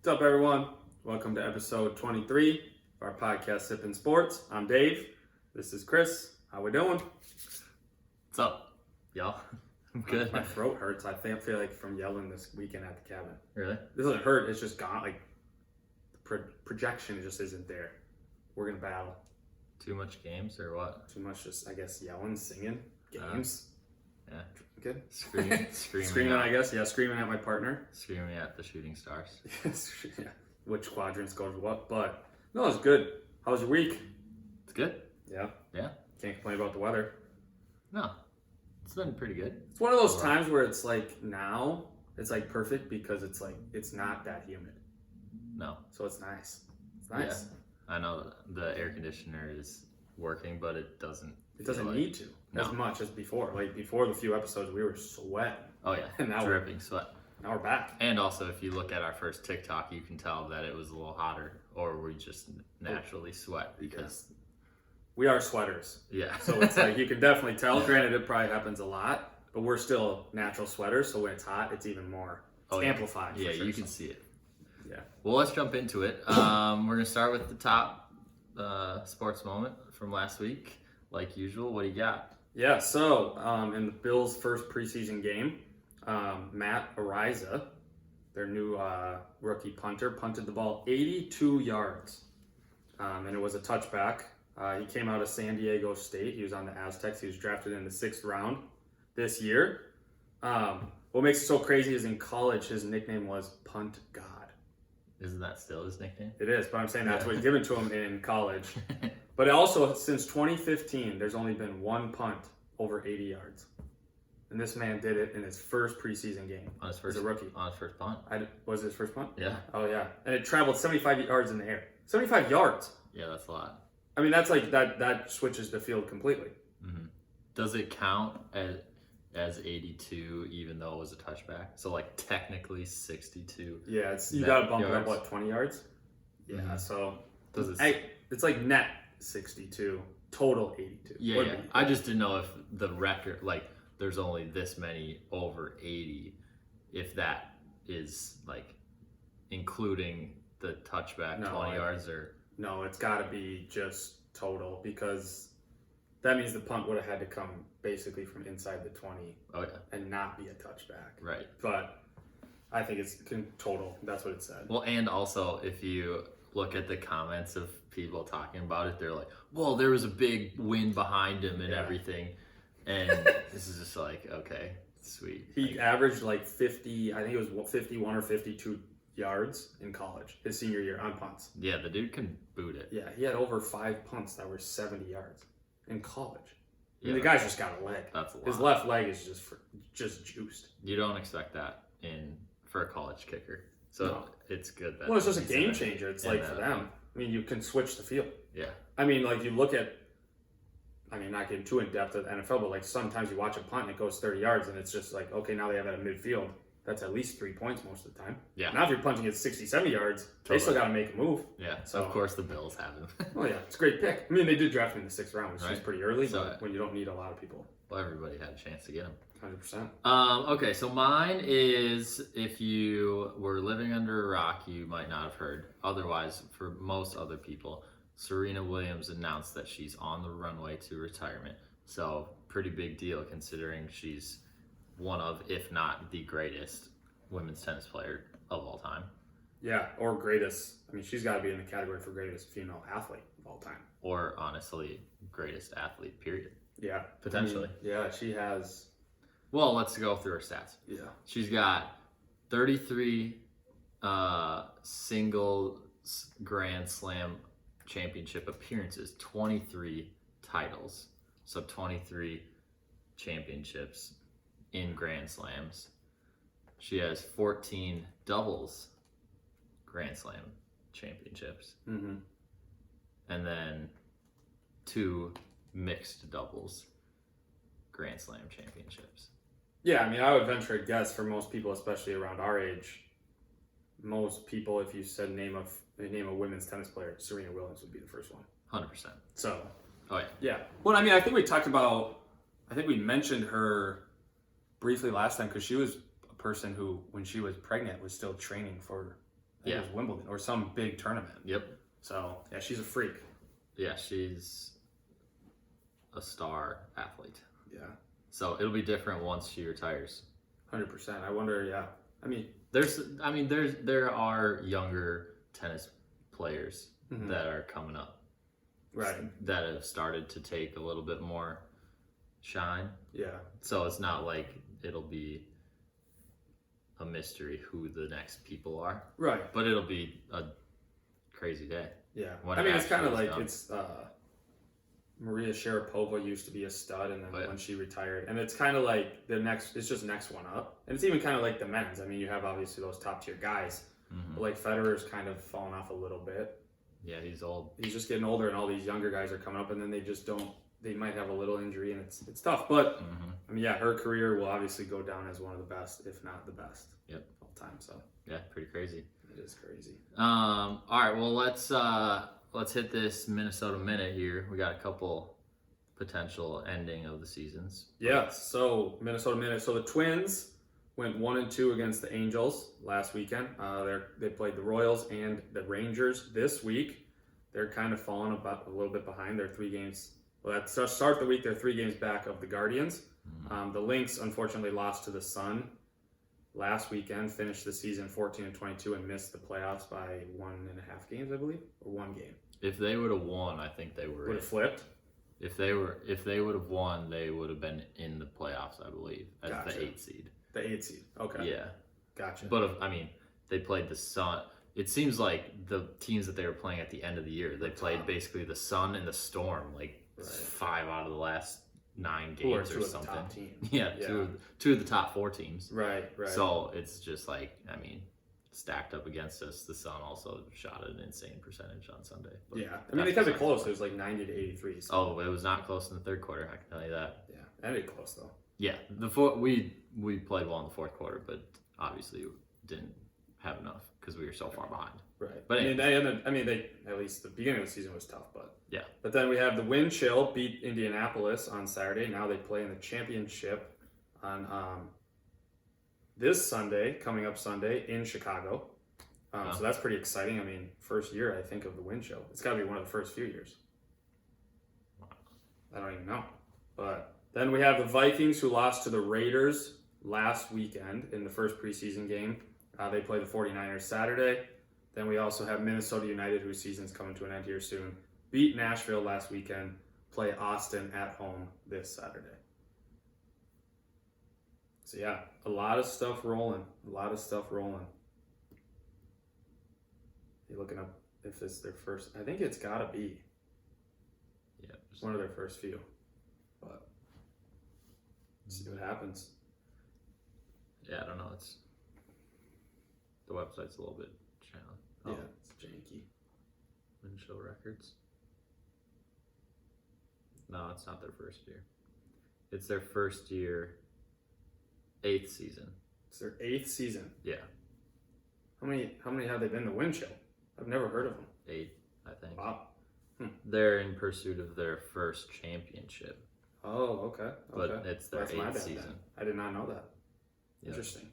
What's up, everyone? Welcome to episode 23 of our podcast, Sippin' Sports. I'm Dave. This is Chris. How we doing? What's up, y'all? I'm good. My throat hurts. I feel like from yelling this weekend at the cabin. Really? This doesn't hurt. It's just gone. Like, the projection just isn't there. We're going to battle. Too much games or what? Too much just, I guess, yelling, singing, games. Yeah. Good. Screaming. I guess. Yeah, screaming at my partner. Screaming at the shooting stars. Yes. Yeah. Which quadrants go to what? But, no, it's good. How was your week? It's good. Yeah. Yeah. Can't complain about the weather. No. It's been pretty good. It's one of those times where it's like now it's like perfect because it's like it's not that humid. No. So it's nice. It's nice. Yeah. I know the air conditioner is working, but it doesn't. It doesn't need to as much as before. Like before the few episodes we were sweating. Oh yeah. And now dripping sweat. Now we're back. And also if you look at our first TikTok, you can tell that it was a little hotter or we just naturally sweat because we are sweaters. Yeah. So it's like you can definitely tell. Granted, it probably happens a lot, but we're still natural sweaters. So when it's hot, it's even more amplified. Yeah, sure, you can see it. Yeah. Well, let's jump into it. We're gonna start with the top sports moment from last week, like usual. What do you got? Yeah. So in the Bills' first preseason game, Matt Ariza, their new rookie punter, punted the ball 82 yards, and it was a touchback. He came out of San Diego State. He was on the Aztecs. He was drafted in the 6th round this year. What makes it so crazy is in college, his nickname was Punt God. Isn't that still his nickname? It is, but I'm saying that's what's given to him in college. But also, since 2015, there's only been one punt over 80 yards. And this man did it in his first preseason game as a rookie. On his first punt. Was it his first punt? Yeah. Oh, yeah. And it traveled 75 yards in the air. 75 yards. Yeah, that's a lot. I mean, that's like that switches the field completely. Mm-hmm. Does it count as 82 even though it was a touchback? So like technically 62. Yeah, you got to bump yards. it up, what, 20 yards? Yeah, Mm-hmm. so it's like net 62, total 82. Yeah. I just didn't know if the record, like there's only this many over 80, if that is like including the touchback 20 yards or... No, it's got to be just total because that means the punt would have had to come basically from inside the 20 and not be a touchback. Right. But I think it's total. That's what it said. Well, and also if you look at the comments of people talking about it, they're like, well, there was a big wind behind him and everything. And this is just like, okay, sweet. He averaged like 50, I think it was 51 or 52 yards in college his senior year on punts. Yeah, the dude can boot it. Yeah, he had over 5 punts that were 70 yards in college. I mean, the guy's just got a leg. That's a lot. His left leg is just juiced. You don't expect that for a college kicker. So it's good that it's just a game changer. It's like for them. I mean, you can switch the field. Yeah. I mean, like you look at, I mean, not getting too in depth of the NFL, but like sometimes you watch a punt and it goes 30 yards and it's just like, okay, now they have it at midfield. That's at least 3 points most of the time. Yeah. Now if you're punting at 60, 70 yards, they still got to make a move. Yeah. So of course the Bills have him. Well, yeah, it's a great pick. I mean, they did draft him in the 6th round, which is pretty early, but when you don't need a lot of people. Well, everybody had a chance to get him. 100%. Okay, so mine is, if you were living under a rock, you might not have heard. Otherwise, for most other people, Serena Williams announced that she's on the runway to retirement. So pretty big deal considering she's one of, if not the greatest women's tennis player of all time. Yeah, or greatest. I mean, she's got to be in the category for greatest female athlete of all time. Or honestly, greatest athlete, period. Yeah. Potentially. I mean, yeah, she has... Well, let's go through her stats. Yeah. She's got 33 single Grand Slam championship appearances, 23 titles. So 23 championships in Grand Slams. She has 14 doubles Grand Slam championships. Mm-hmm. And then 2 mixed doubles Grand Slam championships. Yeah, I mean, I would venture a guess for most people, especially around our age, most people, if you said name a women's tennis player, Serena Williams would be the first one. 100%. So. Oh, yeah. Yeah. Well, I mean, I think we mentioned her briefly last time because she was a person who, when she was pregnant, was still training for think it was Wimbledon or some big tournament. Yep. So yeah, she's a freak. Yeah, she's a star athlete. Yeah. So it'll be different once she retires. 100%. I wonder. Yeah. I mean, there are younger tennis players that are coming up, right? That have started to take a little bit more shine. Yeah. So it's not like it'll be a mystery who the next people are. Right. But it'll be a crazy day. Yeah. I mean, it's kind of like Maria Sharapova used to be a stud, and then when she retired, and it's kind of like it's just next one up, and it's even kind of like the men's. I mean, you have obviously those top tier guys, but like Federer's kind of fallen off a little bit. Yeah, he's old. He's just getting older, and all these younger guys are coming up, and then they just don't. They might have a little injury, and it's tough. But I mean, yeah, her career will obviously go down as one of the best, if not the best, of all time. So yeah, pretty crazy. It is crazy. All right, well let's hit this Minnesota minute here. We got a couple potential ending of the seasons. Yeah, so Minnesota minute. So the Twins went 1-2 against the Angels last weekend. They played the Royals and the Rangers this week. They're kind of falling a little bit behind. They're 3 games. Well, at the start of the week, they're 3 games back of the Guardians. The Lynx unfortunately lost to the Sun last weekend, finished the season 14-22 and missed the playoffs by 1.5 games, I believe, or 1 game. If they would have won, I think they would have flipped. If they would have won, they would have been in the playoffs, I believe, as the 8th seed. The 8th seed. Okay. Yeah. Gotcha. But I mean, they played the Sun. It seems like the teams that they were playing at the end of the year, they played basically the Sun and the Storm, like 5 out of the last 9 games or something. Top teams. Yeah, two of the top 4 teams. Right. So it's just like, I mean, stacked up against us. The Sun also shot an insane percentage on Sunday. Yeah, I mean, they kept it close. It was like 90-83. So. Oh, it was not close in the 3rd quarter. I can tell you that. Yeah, ended close though. Yeah, we played well in the 4th quarter, but obviously didn't have enough because we were so far behind. Right. But they at least the beginning of the season was tough, but yeah. But then we have the Wind Chill beat Indianapolis on Saturday. Now they play in the championship on this Sunday, coming up Sunday in Chicago. So that's pretty exciting. I mean, first year I think of the Wind Chill. It's got to be one of the first few years. I don't even know, but then we have the Vikings who lost to the Raiders last weekend in the first preseason game. They play the 49ers Saturday. Then we also have Minnesota United, whose season's coming to an end here soon. Beat Nashville last weekend. Play Austin at home this Saturday. So yeah, a lot of stuff rolling. You looking up if it's their first? I think it's gotta be. Yeah, one of their first few. But see what happens. Yeah, I don't know. The website's a little bit challenged. Yeah, it's janky. Wind-Chill Records. No, it's not their first year. It's their first year, 8th season. It's their 8th season. Yeah. How many have they been to Wind Chill? I've never heard of them. 8, I think. Wow. They're in pursuit of their first championship. Oh, okay. But it's their 8th season. Then. I did not know that. Yep. Interesting.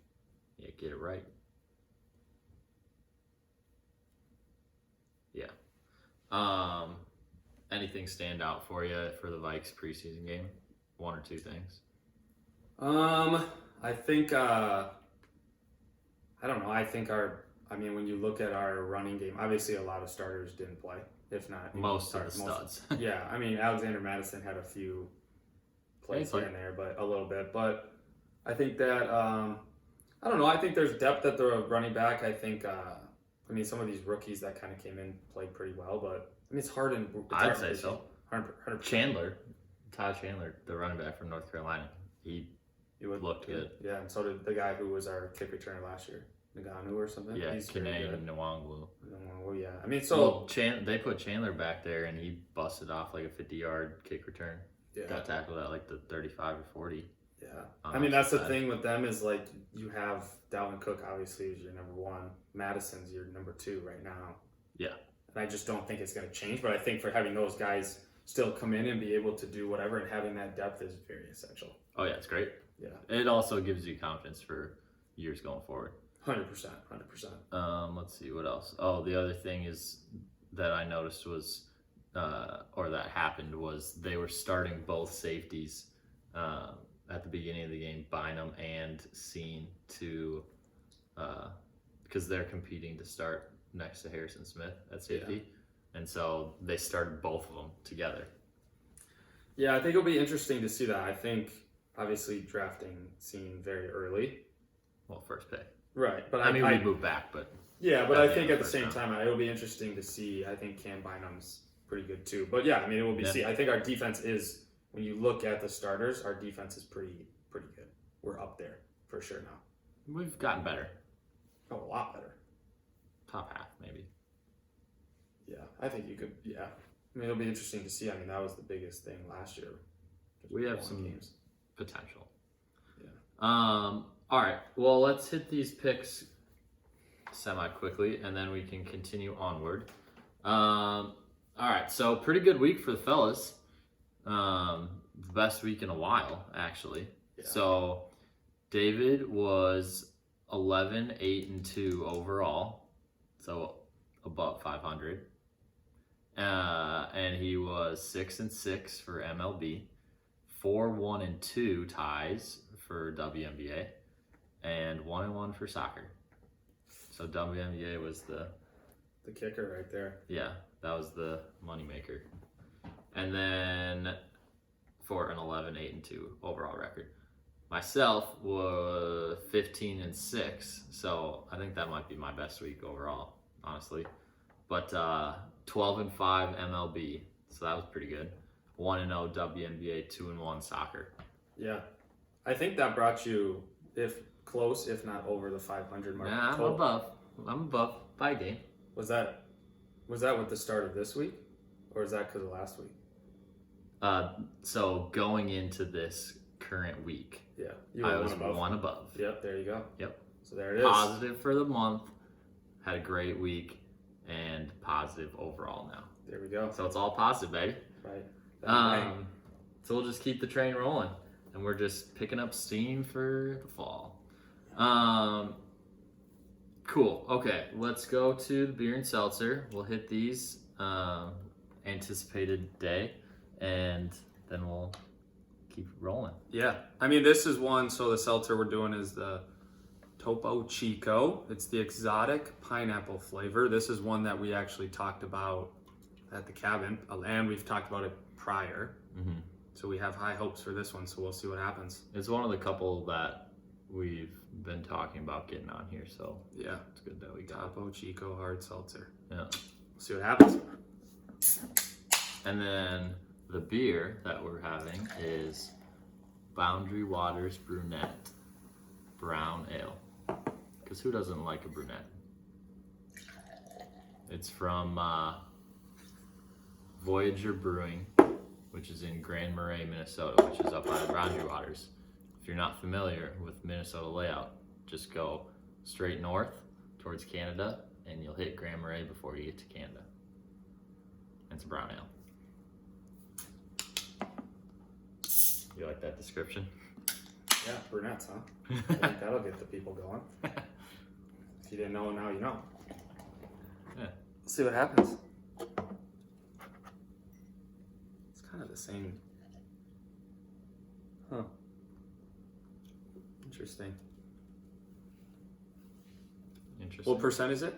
Yeah, get it right. Yeah. Anything stand out for you for the Vikes preseason game? 1 or 2 things? I think I don't know. When you look at our running game, obviously a lot of starters didn't play. If not, most of the studs. Yeah, I mean, Alexander Madison had a few plays here and there, but a little bit. But I think that I don't know. I think there's depth at the running back. I think some of these rookies that kind of came in played pretty well, but I mean, it's hard. I'd say so. 100%. Todd Chandler, the running back from North Carolina, he looked good. Yeah, and so did the guy who was our kick returner last year, Naganu or something. Yeah, Kene Nwangwu. Yeah. I mean, so they put Chandler back there, and he busted off like a 50-yard kick return. Yeah. Got tackled at like the 35 or 40. Yeah. I mean, that's the thing with them is like you have Dalvin Cook obviously is your number 1. Madison's your number 2 right now. Yeah. And I just don't think it's going to change. But I think for having those guys still come in and be able to do whatever and having that depth is very essential. Oh, yeah, it's great. Yeah. It also gives you confidence for years going forward. 100%. Let's see what else. Oh, the other thing is that I noticed was, or that happened was they were starting both safeties at the beginning of the game, Bynum and Scene, to because they're competing to start next to Harrison Smith at safety, and so they started both of them together. Yeah, I think it'll be interesting to see that. I think obviously drafting Scene very early. Well, first pick. Right, but I mean, we moved back, but yeah, but I think at the same time, it'll be interesting to see. I think Cam Bynum's pretty good too. But yeah, I mean, it will be see. I think our defense is, when you look at the starters, our defense is pretty good. We're up there for sure now. We've gotten better. Oh, a lot better. Top half, maybe. Yeah, I think you could. Yeah, I mean, it'll be interesting to see. I mean, that was the biggest thing last year. We have some games. Potential. Yeah. All right. Well, let's hit these picks semi-quickly, and then we can continue onward. All right. So, pretty good week for the fellas. The best week in a while, actually. Yeah. So, David was 11-8-2 overall, so above 500. And he was 6-6 for MLB, 4-1-2 ties for WNBA, and 1-1 for soccer. So WNBA was the kicker right there. Yeah, that was the moneymaker. And then for an 11-8-2 overall record. Myself was 15-6, so I think that might be my best week overall, honestly. But 12-5 MLB, so that was pretty good. 1-0 WNBA, 2-1 soccer. Yeah, I think that brought you, if close, if not over the 500 mark. Yeah, I'm above by a game. Was that with the start of this week, or is that because of last week? So going into this current week, yeah, I was one above. Yep, there you go. Yep. So there it is. Positive for the month. Had a great week, and positive overall now. There we go. So it's all positive, baby. Right. So we'll just keep the train rolling, and we're just picking up steam for the fall. Cool. Okay, let's go to the beer and seltzer. We'll hit these anticipated day, and then we'll keep rolling. Yeah, I mean, this is one. So the seltzer we're doing is the Topo Chico. It's the exotic pineapple flavor. This is one that we actually talked about at the cabin, and we've talked about it prior. Mm-hmm. So we have high hopes for this one, so we'll see what happens. It's one of the couple that we've been talking about getting on here, so yeah, it's good that we got Topo Chico hard seltzer. Yeah. We'll see what happens. And then the beer that we're having is Boundary Waters Brunette Brown Ale. Because who doesn't like a brunette? It's from Voyager Brewing, which is in Grand Marais, Minnesota, which is up by the Boundary Waters. If you're not familiar with Minnesota layout, just go straight north towards Canada, and you'll hit Grand Marais before you get to Canada. It's a brown ale. You like that description? Yeah, brunettes, huh? I think that'll get the people going. If you didn't know, now you know. Yeah. We'll see what happens. It's kind of the same. Huh. Interesting. What percent is it?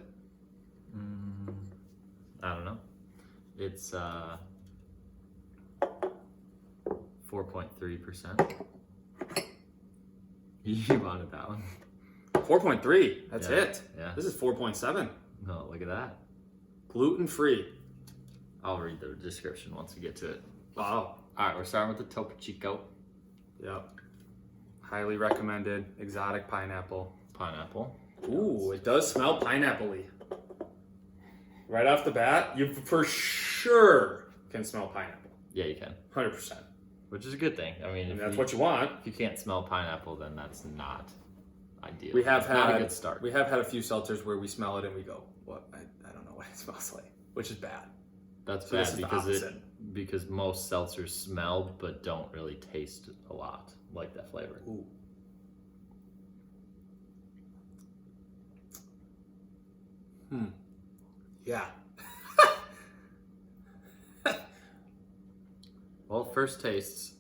I don't know. It's 4.3%. You wanted that one. 4.3. That's it. Yeah. This is 4.7. No, look at that. Gluten free. I'll read the description once we get to it. Wow. All right, we're starting with the Topo Chico. Yep. Highly recommended. Exotic pineapple. Pineapple. Ooh, it does smell pineapple-y. Right off the bat, you for sure can smell pineapple. Yeah, you can. 100%. Which is a good thing. I mean, that's what you want. If you can't smell pineapple, then that's not ideal. We have not a good start. We have had a few seltzers where we smell it and we go, "What? I don't know what it smells like," which is bad. That's so bad because most seltzers smell but don't really taste a lot like that flavor. Ooh. Yeah. Well, first tastes,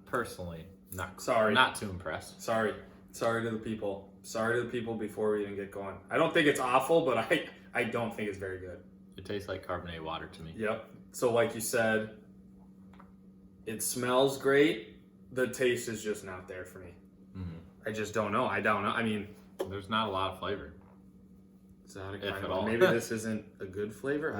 personally, not too impressed. Sorry to the people. Sorry to the people before we even get going. I don't think it's awful, but I don't think it's very good. It tastes like carbonated water to me. Yep. So like you said, it smells great. The taste is just not there for me. Mm-hmm. I just don't know. I don't know. I mean, there's not a lot of flavor. Exotic If pineapple. at all. Maybe this isn't a good flavor.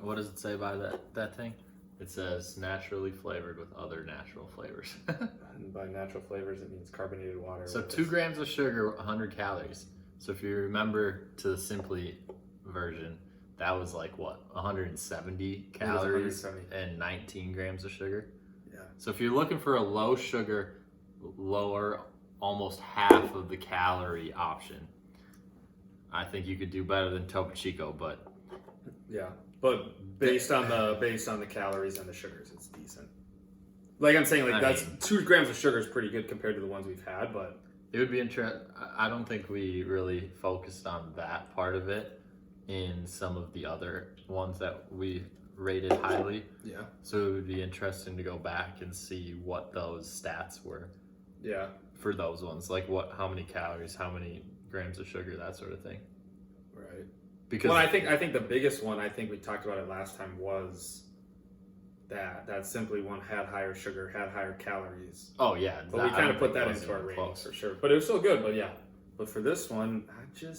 What does it say by that thing? It says naturally flavored with other natural flavors. And by natural flavors, it means carbonated water. So 2 grams of sugar, 100 calories. So if you remember to the Simply version, that was like what, 170 calories 170. and 19 grams of sugar. Yeah. So if you're looking for a low sugar, lower, almost half of the calorie option, I think you could do better than Topo Chico, but yeah. But based on the calories and the sugars, it's decent. Like I'm saying, like 2 grams of sugar is pretty good compared to the ones we've had, but it would be interesting. I don't think we really focused on that part of it in some of the other ones that we rated highly. Yeah. So it would be interesting to go back and see what those stats were. Yeah. For those ones, like how many calories, how many grams of sugar, that sort of thing. Right. Because I think the biggest one, I think we talked about it last time, was that Simply one had higher sugar, had higher calories. Oh yeah, but we kind of put that into our ratings for sure. But it was still good. But yeah, but for this one, I'm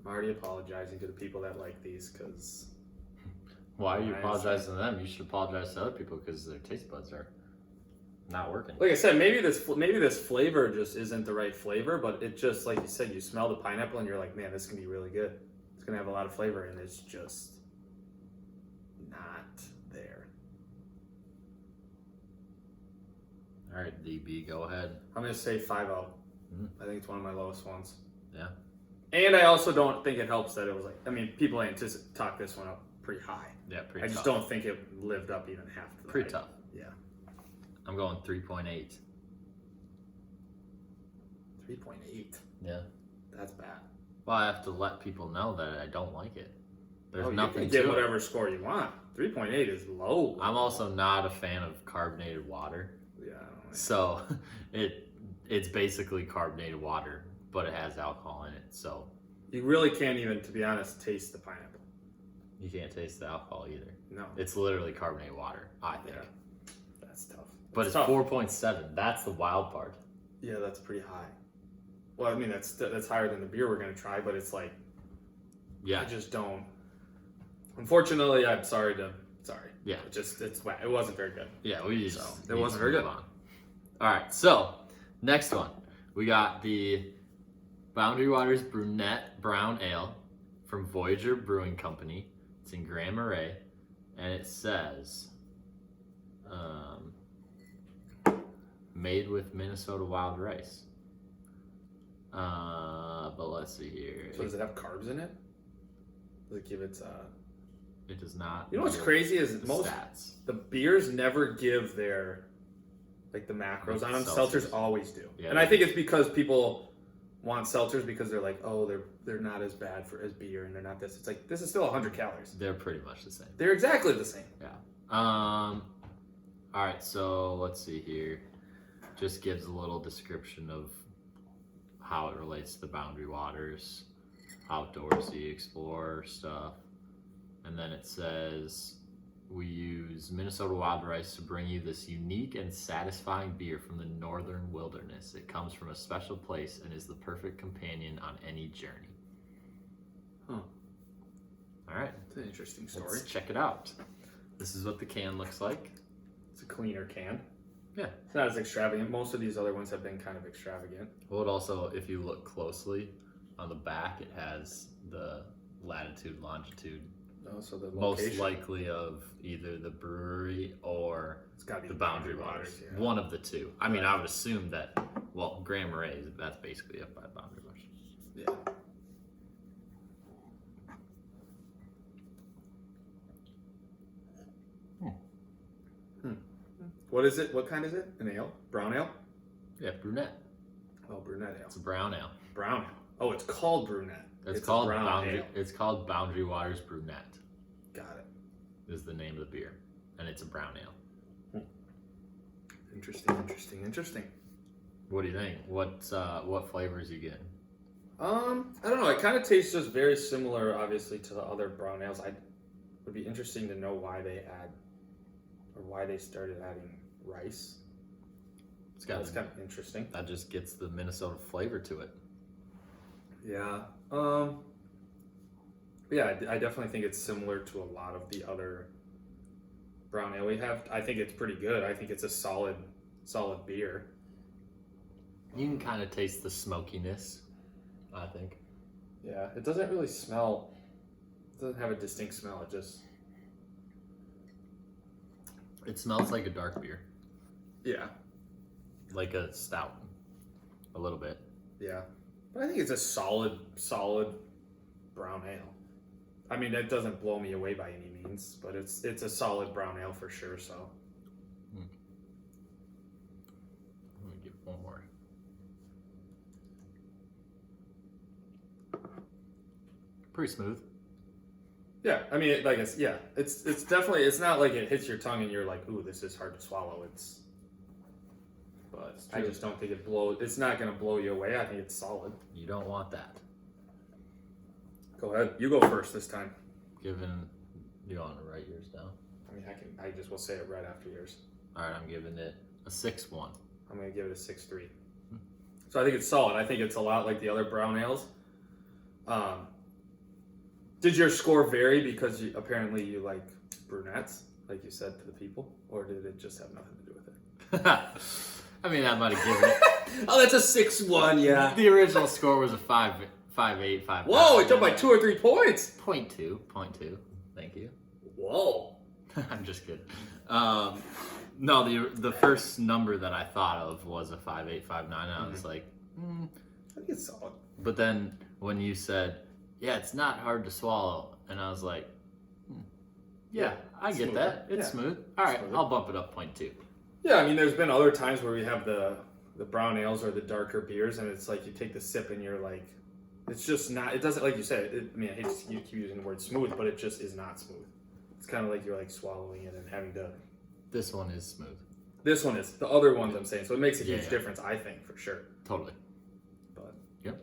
already apologizing to the people that like these because. Why are you apologizing to them? You should apologize to other people because their taste buds are not working. Like I said, maybe this flavor just isn't the right flavor, but it just, like you said, you smell the pineapple and you're like, man, this can be really good. It's gonna have a lot of flavor, and it's just not there. All right, DB, go ahead. I'm gonna say 5-0. I think it's one of my lowest ones. Yeah. And I also don't think it helps that it was like, I mean, people talk this one up pretty high. Yeah, pretty I tough. just don't think it lived up even half to the Pretty hype. tough. Yeah. I'm going 3.8. 3.8. Yeah. That's bad. Well, I have to let people know that I don't like it. There's nothing you can get to whatever score you want. 3.8 is low. I'm also not a fan of carbonated water. Yeah. I don't like So it's basically carbonated water, but it has alcohol in it. So you really can't even, to be honest, taste the pineapple. you can't taste the alcohol either. No. It's literally carbonated water, I think. Yeah. That's tough. But it's 4.7. That's the wild part. Yeah, that's pretty high. Well, I mean, that's higher than the beer we're going to try, but it's like, Yeah. I just don't. Unfortunately, I'm sorry. Yeah. It wasn't very good. Yeah, we just it wasn't very good. on. All right, so next one. We got the Boundary Waters Brunette Brown Ale from Voyager Brewing Company. It's in Grand Marais, and it says made with Minnesota wild rice. But let's see here. So does it have carbs in it? Does it give it? It does not. You know what's crazy is the most stats. the beers never give their like the macros on them. Seltzers always do, Yeah, and I think it's because people want seltzers because they're like, oh, they're not as bad as beer, and they're not this. It's like this is still 100 calories. They're pretty much the same. They're exactly the same. Yeah. All right, so let's see here. Just gives a little description of how it relates to the Boundary Waters, outdoorsy, explorer stuff. And then it says, we use Minnesota wild rice to bring you this unique and satisfying beer from the northern wilderness. It comes from a special place and is the perfect companion on any journey. Huh. All right. It's an interesting story. Let's check it out. This is what the can looks like. It's a cleaner can. Yeah. It's not as extravagant. Most of these other ones have been kind of extravagant. Well, it also, if you look closely on the back, it has the latitude, longitude. Oh, so the Most location. likely of either the brewery or It's got to be the Boundary Waters. Yeah. One of the two. I mean, I would assume that, well, Grand Marais, that's basically up by Boundary Waters. Yeah. What is it? What kind is it? An ale? Brown ale? Yeah, Brunette. Oh, brunette ale. It's a brown ale. Brown ale. Oh, it's called brunette. It's a called brown Boundary. ale. It's called Boundary Waters Brunette. Got it. Is the name of the beer, and it's a brown ale. Interesting. What do you think? What flavors you getting? I don't know. It kind of tastes just very similar, obviously, to the other brown ales. I would be interesting to know why they started adding rice. That's kind of interesting. That just gets the Minnesota flavor to it. Yeah. Yeah, I definitely think it's similar to a lot of the other brown ale we have. I think it's pretty good. I think it's a solid beer. You can kind of taste the smokiness, I think. Yeah, it doesn't really smell. It doesn't have a distinct smell. It smells like a dark beer, Yeah, like a stout, a little bit. yeah. But I think it's a solid brown ale. I mean, that doesn't blow me away by any means, but it's a solid brown ale for sure. So Let me give one more. Pretty smooth. yeah, I mean, it's definitely, it's not like it hits your tongue and you're like, ooh, this is hard to swallow. But I just don't think it's not going to blow you away. I think it's solid. You don't want that. Go ahead. You go first this time. Given you want to write yours down. I mean, I just will say it right after yours. All right, I'm giving it a 6-1. I'm going to give it a 6-3. So I think it's solid. I think it's a lot like the other brown ales. Did your score vary because apparently you like brunettes, like you said to the people, or did it just have nothing to do with it? I mean, I might have given it. Oh, that's a 6-1, yeah. The original score was a 5-8, 5. Whoa, it jumped by 2 or 3 points. 0.2. Thank you. Whoa. I'm just kidding. No, the first number that I thought of was a 5.8, 5.9, and I was like, I think it's solid. But then when you said, yeah, it's not hard to swallow, and I was like, yeah, I get smooth. that. It's Yeah. smooth. All right, Smooth. I'll bump it up 0.2. Yeah, I mean, there's been other times where we have the brown ales or the darker beers, and it's like you take the sip and you're like, it's just not, it doesn't, like you said, I mean, I hate to keep using the word smooth, but it just is not smooth. It's kind of like you're like swallowing it and having to. This one is smooth. This one is. The other ones I'm saying. So it makes a huge Yeah. difference, I think, for sure. Totally. But Yep.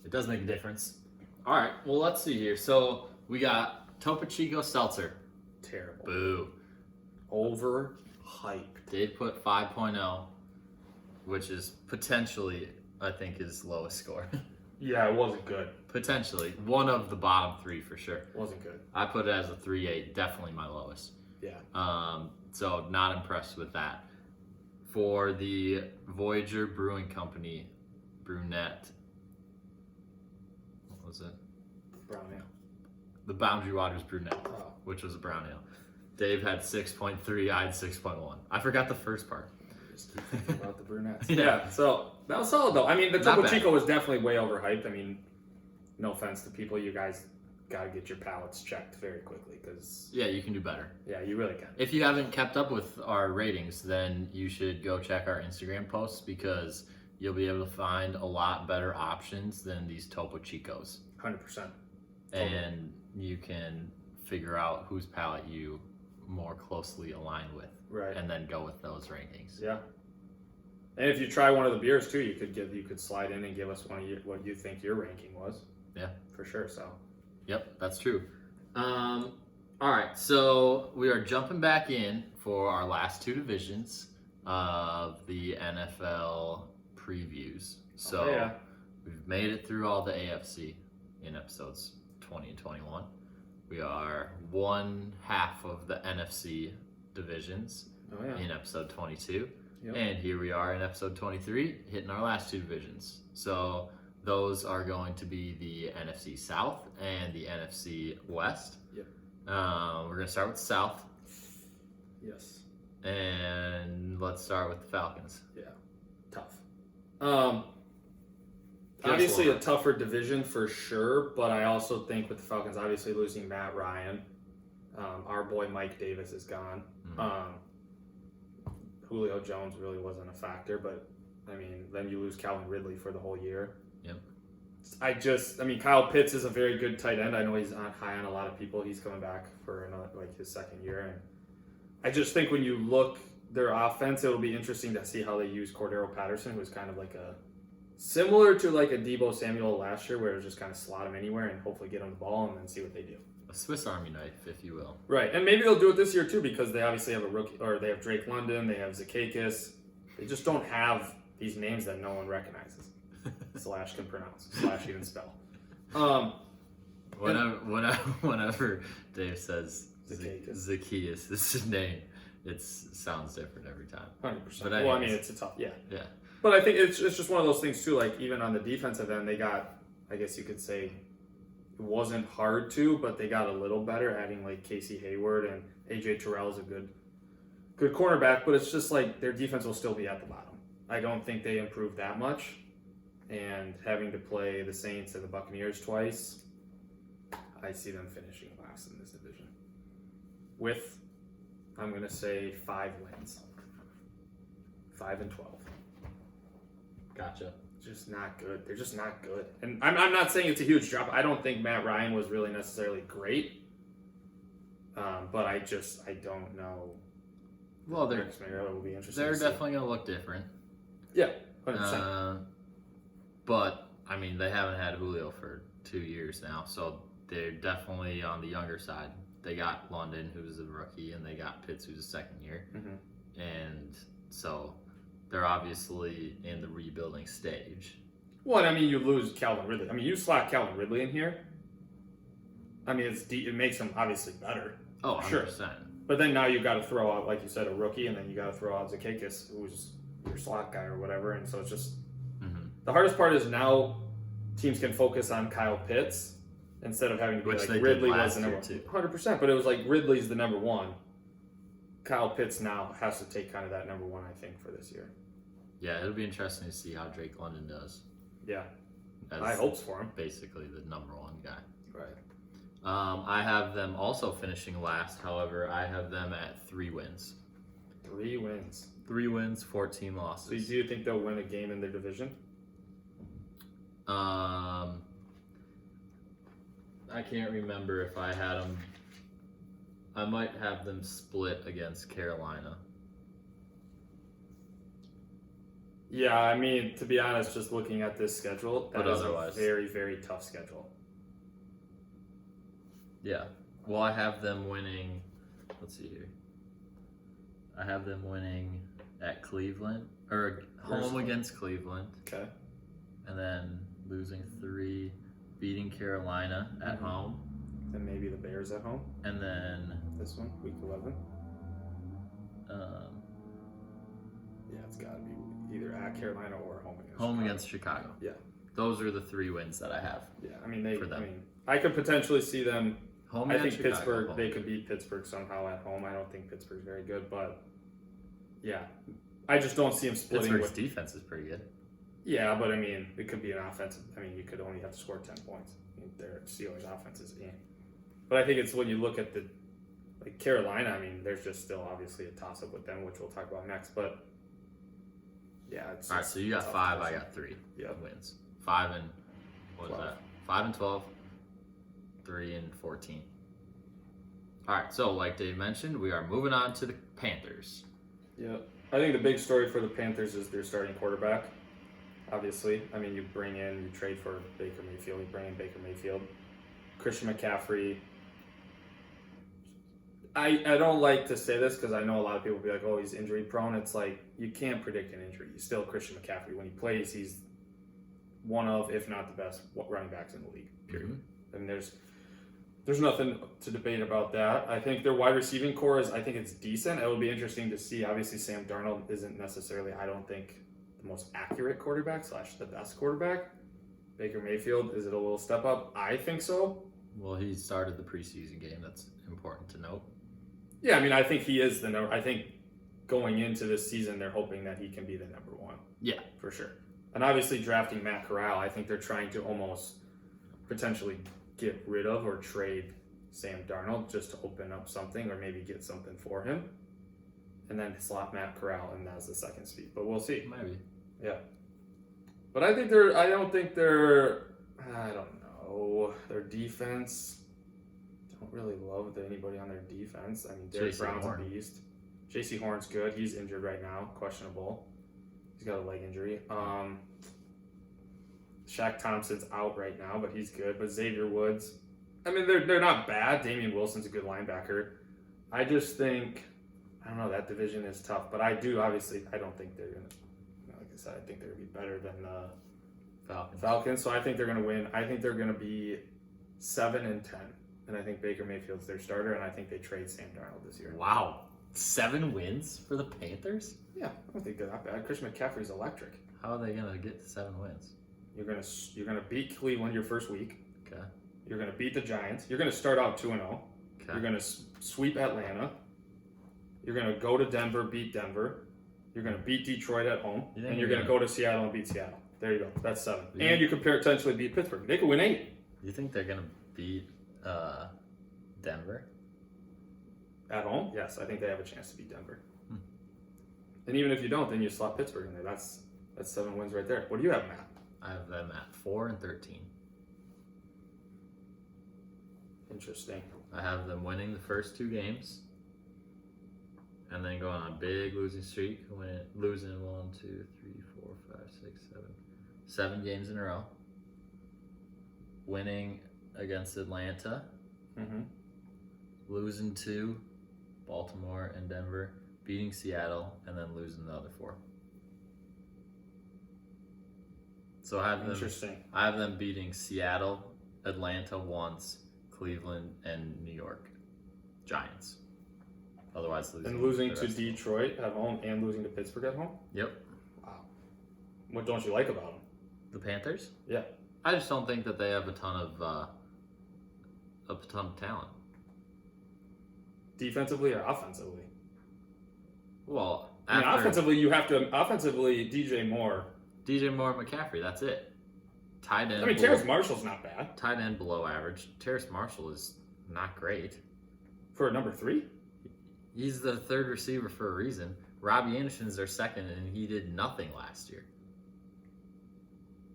It does make a difference. All right, well, let's see here. So we got Topo Chico Seltzer. terrible. Boo. Overhyped. Dave put 5.0, which is potentially, I think, his lowest score. Yeah, it wasn't good. Potentially. One of the bottom 3 for sure. It wasn't good. I put it as a 3.8, definitely my lowest. Yeah. So not impressed with that. For the Voyager Brewing Company, Brunette, what was it? Brown ale. The Boundary Waters Brunette, Oh. which was a brown ale. Dave had 6.3, I had 6.1. I forgot the first part. Just keep thinking about the brunettes. Yeah. Yeah, so that was solid though. I mean, the Not Topo bad. Chico was definitely way overhyped. I mean, no offense to people, you guys gotta get your palates checked very quickly because Yeah, you can do better. yeah, you really can. If you haven't kept up with our ratings, then you should go check our Instagram posts because you'll be able to find a lot better options than these Topo Chicos. 100%. And you can figure out whose palate you more closely align with, Right. and then go with those rankings. Yeah. And if you try one of the beers too, you could slide in and give us what you think your ranking was. Yeah, for sure. So yep, that's true. All right, so we are jumping back in for our last 2 divisions of the NFL previews. So yeah. we've made it through all the AFC in episodes 20 and 21. We are one half of the NFC divisions in episode 22. Yep. And here we are in episode 23, hitting our last 2 divisions. So those are going to be the NFC South and the NFC West. Yep. We're going to start with the South. Yes. And let's start with the Falcons. Yeah. Tough. Obviously a tougher division for sure, but I also think with the Falcons obviously losing Matt Ryan, our boy Mike Davis is gone. Julio Jones really wasn't a factor, but I mean, then you lose Calvin Ridley for the whole year. Yep. Kyle Pitts is a very good tight end. I know he's high on a lot of people. He's coming back for his second year, and I just think when you look their offense, it'll be interesting to see how they use Cordero Patterson, who's kind of like similar to like a Deebo Samuel last year, where it was just kind of slot him anywhere and hopefully get him the ball and then see what they do. A Swiss Army knife, if you will. Right, and maybe they'll do it this year too because they obviously have a rookie, or they have Drake London, they have Zacchaeus. They just don't have these names that no one recognizes. / can pronounce / even spell. Whenever Dave says Zacchaeus is his name, it sounds different every time. 100%. But well, I mean, it's a tough, yeah. Yeah. But I think it's just one of those things too. Like even on the defensive end, they got, I guess you could say, it wasn't hard to, but they got a little better, adding like Casey Hayward and AJ Terrell is a good cornerback. But it's just like their defense will still be at the bottom. I don't think they improved that much. And having to play the Saints and the Buccaneers twice, I see them finishing last in this division. With, I'm going to say 5 wins. 5-12. Gotcha. Just not good. They're just not good. And I'm not saying it's a huge drop. I don't think Matt Ryan was really necessarily great. But I don't know. Well, they're will be interesting. They're definitely going to look different. Yeah, 100%. But, I mean, they haven't had Julio for 2 years now, so they're definitely on the younger side. They got London, who's a rookie, and they got Pitts, who's a second year. Mm-hmm. And so they're obviously in the rebuilding stage. Well, I mean, you lose Calvin Ridley. I mean, you slot Calvin Ridley in here. I mean, it makes him obviously better. Oh, 100%. Sure. But then now you've got to throw out, like you said, a rookie, and then you got to throw out Zacchaeus, who's your slot guy or whatever. And so it's just the hardest part is now teams can focus on Kyle Pitts instead of having to be like Ridley was the number 100%. But it was like Ridley's the number 1. Kyle Pitts now has to take kind of that number 1, I think, for this year. Yeah, it'll be interesting to see how Drake London does. Yeah, I hope for him. Basically, the number 1 guy. Right. I have them also finishing last. However, I have them at 3 wins. 3 wins. 3 wins, 14 losses. So do you think they'll win a game in their division? I can't remember if I had them. I might have them split against Carolina. Yeah, I mean, to be honest, just looking at this schedule, that is a very, very tough schedule. Yeah. Well, I have them winning. Let's see here. I have them winning at Cleveland, or home against Cleveland. Okay. And then losing 3, beating Carolina at home. Then maybe the Bears at home. And then this one, week 11. Yeah, it's got to be either at Carolina or home against Chicago. Yeah. Those are the 3 wins that I have. Yeah, I mean I could potentially see them. Home I think Chicago, Pittsburgh. home. They could beat Pittsburgh somehow at home. I don't think Pittsburgh's very good, but yeah, I just don't see them splitting. Pittsburgh's defense is pretty good. Yeah, but I mean, it could be an offensive. I mean, you could only have to score 10 points. I mean, their Steelers' offense is in. But I think it's when you look at Carolina. I mean, there's just still obviously a toss-up with them, which we'll talk about next. But yeah, it's all right. So you got 5. I got 3. Yeah, wins. 5 and what 12. was that? 5 and 12. 3 and 14. All right. So like Dave mentioned, we are moving on to the Panthers. Yeah, I think the big story for the Panthers is their starting quarterback. Obviously, I mean, you trade for Baker Mayfield, you bring in Baker Mayfield. Christian McCaffrey. I don't like to say this because I know a lot of people will be like, oh, he's injury prone. It's like, you can't predict an injury. He's still Christian McCaffrey. When he plays, he's one of, if not the best, running backs in the league, period. Mm-hmm. I mean, there's nothing to debate about that. I think their wide receiving core I think it's decent. It will be interesting to see. Obviously, Sam Darnold isn't necessarily, I don't think, the most accurate quarterback / the best quarterback. Baker Mayfield, is it a little step up? I think so. Well, he started the preseason game. That's important to note. Yeah, I mean, I think he is the number. I think going into this season, they're hoping that he can be the number 1. Yeah, for sure. And obviously, drafting Matt Corral, I think they're trying to almost potentially get rid of or trade Sam Darnold just to open up something or maybe get something for him. And then slot Matt Corral in as the second speed. But we'll see. Maybe. Yeah. But I don't think they're I don't know. Their defense, don't really love anybody on their defense. I mean, Derek J.C. Brown's Horn. a beast. J.C. Horn's good. He's injured right now, questionable. He's got a leg injury. Shaq Thompson's out right now, but he's good. But Xavier Woods, I mean, they're not bad. Damian Wilson's a good linebacker. I just think, I don't know, that division is tough. But I don't think they're going to, like I said, I think they're going to be better than the Falcons. So I think they're going to win. I think they're going to be 7-10. And I think Baker Mayfield's their starter, and I think they trade Sam Darnold this year. Wow. 7 wins for the Panthers? Yeah, I don't think they're that bad. Christian McCaffrey's electric. How are they going to get to 7 wins? You're gonna beat Cleveland your first week. Okay. You're gonna beat the Giants. You're gonna start out 2-0. Okay. You're gonna sweep Atlanta. You're gonna go to Denver, beat Denver. You're gonna beat Detroit at home, and you're gonna go to Seattle and beat Seattle. There you go. That's 7. And you could potentially beat Pittsburgh. They could win 8. You think they're going to beat Denver? At home? Yes, I think they have a chance to beat Denver. And even if you don't, then you slot Pittsburgh in there. That's 7 wins right there. What do you have, Matt? I have them at 4-13. Interesting. I have them winning the first 2 games, and then going on a big losing streak, losing 1, 2, 3, 4, 5, 6, 7 games in a row. Winning against Atlanta, losing to Baltimore and Denver, beating Seattle, and then losing the other 4. So I have them beating Seattle, Atlanta once, Cleveland, and New York Giants. Otherwise, losing to Detroit at home and losing to Pittsburgh at home. Yep. Wow. What don't you like about them? The Panthers? Yeah. I just don't think that they have a ton of talent. Defensively or offensively? Well, offensively, DJ Moore, McCaffrey, that's it. Tight end. I mean, Terrace Marshall's not bad. Tight end below average. Terrace Marshall is not great. For a number 3? He's the 3rd receiver for a reason. Robbie Anderson's their 2nd, and he did nothing last year.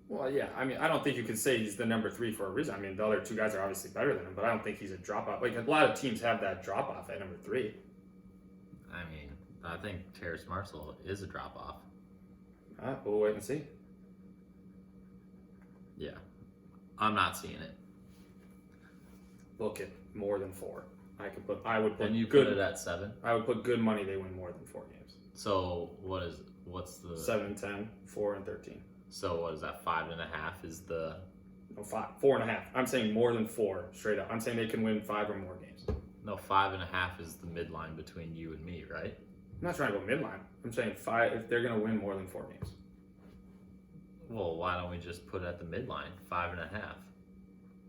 Well, yeah. I mean, I don't think you can say he's the number 3 for a reason. I mean, the other 2 guys are obviously better than him, but I don't think he's a drop-off. Like, a lot of teams have that drop-off at number 3. I mean, I think Terrace Marshall is a drop-off. We'll wait and see. Yeah. I'm not seeing it. Look at more than 4. I would put And you good, put it at 7? I would put good money they win more than 4 games. So what's the 7-10, 4-13. So what is that? 5.5 is the No, 5, 4.5. I'm saying more than 4 straight up. I'm saying they can win 5 or more games. no 5.5 is the midline between you and me, right? I'm not trying to go midline. I'm saying 5 if they're going to win more than 4 games. Well, why don't we just put it at the midline, 5.5?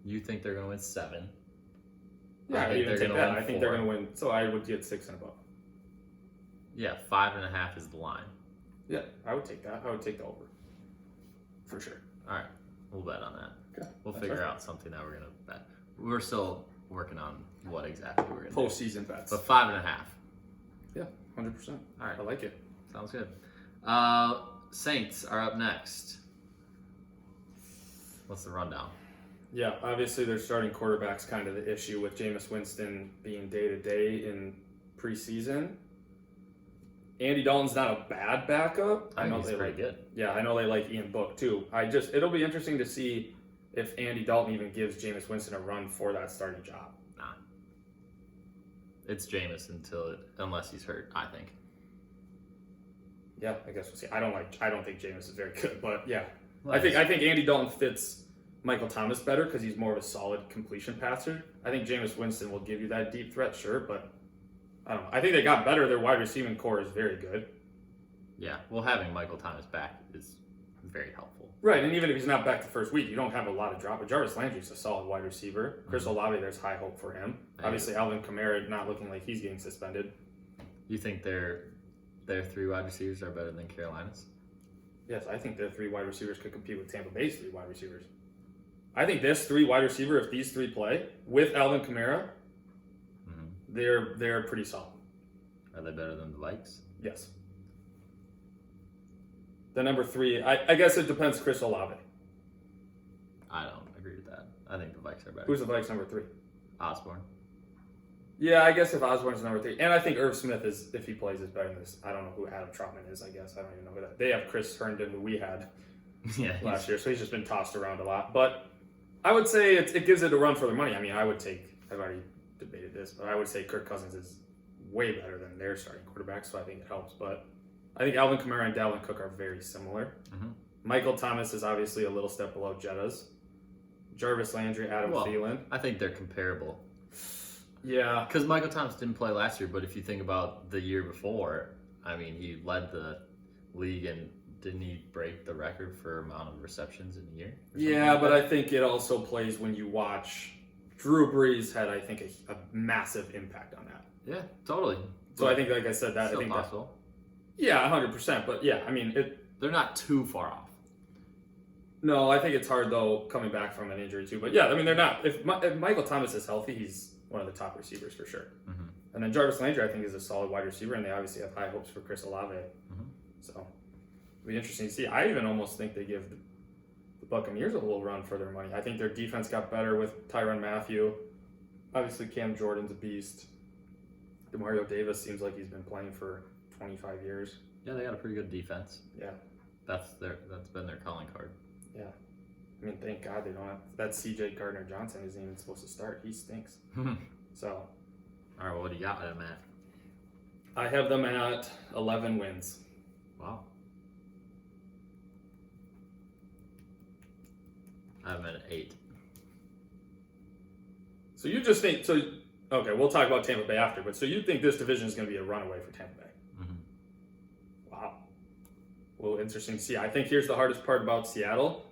You think they're going to win 7? Yeah, I even take that. I think they're going to win. So I would get 6 and above. Yeah, 5.5 is the line. Yeah, I would take that. I would take the over. For sure. All right, we'll bet on that. Okay. We'll figure out something that we're going to bet. We're still working on what exactly we're going to do. Postseason bets. But 5.5. Yeah, 100%. All right. I like it. Sounds good. Saints are up next. What's the rundown? Yeah, obviously their starting quarterback's kind of the issue with Jameis Winston being day-to-day in preseason. Andy Dalton's not a bad backup. I know he's pretty good. Yeah, I know they like Ian Book too. It'll be interesting to see if Andy Dalton even gives Jameis Winston a run for that starting job. Nah. It's Jameis unless he's hurt, I think. Yeah, I guess we'll see. I don't think Jameis is very good, but yeah. Well, I think Andy Dalton fits Michael Thomas better because he's more of a solid completion passer. I think Jameis Winston will give you that deep threat, sure, but I don't know. I think they got better. Their wide receiving core is very good. Yeah, well, having Michael Thomas back is very helpful. Right, and even if he's not back the first week, you don't have a lot of drop. Jarvis Landry's a solid wide receiver. Chris Olave, there's high hope for him. Obviously, Alvin Kamara not looking like he's getting suspended. You think their 3 wide receivers are better than Carolina's? Yes, I think their 3 wide receivers could compete with Tampa Bay's 3 wide receivers. I think this 3 wide receiver, if these 3 play with Alvin Kamara, they're pretty solid. Are they better than the Vikes? Yes. The number 3, I guess it depends. Chris Olave. I don't I think the Vikes are better. Who's the Vikes number 3? Osborne. Yeah, I guess if Osborne's number 3, and I think Irv Smith is, if he plays, is better than this. I don't know who Adam Troutman is. I guess I don't even know who that. They have Chris Herndon, who we had last year, so he's just been tossed around a lot. But I would say it gives it a run for their money. I mean, I've already debated this, but I would say Kirk Cousins is way better than their starting quarterback, so I think it helps. But I think Alvin Kamara and Dalvin Cook are very similar. Mm-hmm. Michael Thomas is obviously a little step below Jetta's. Jarvis Landry, Adam Thielen. I think they're comparable. Yeah. Because Michael Thomas didn't play last year, but if you think about the year before, I mean, he led the league, and didn't he break the record for amount of receptions in a year? Yeah, but I think it also plays when you watch. Drew Brees had, I think, a massive impact on that. Yeah, totally. So I think, like I said, that still I think possible. Yeah, 100%. But yeah, I mean, they're not too far off. No, I think it's hard though coming back from an injury too. But yeah, I mean, they're not. If Michael Thomas is healthy, he's one of the top receivers for sure. Mm-hmm. And then Jarvis Landry, I think, is a solid wide receiver, and they obviously have high hopes for Chris Olave. Mm-hmm. So it'll be interesting to see. I even almost think they give the Buccaneers a little run for their money. I think their defense got better with Tyrann Mathieu. Obviously, Cam Jordan's a beast. DeMario Davis seems like he's been playing for 25 years. Yeah, they got a pretty good defense. Yeah. That's been their calling card. Yeah. I mean, thank God they don't have that CJ Gardner-Johnson isn't even supposed to start. He stinks. So. All right, well, what do you got them at? I have them at 11 wins. Wow. I have them at 8. So you just think okay, we'll talk about Tampa Bay after, but so you think this division is going to be a runaway for Tampa Bay? Mm-hmm. Wow. Well, interesting to see. I think here's the hardest part about Seattle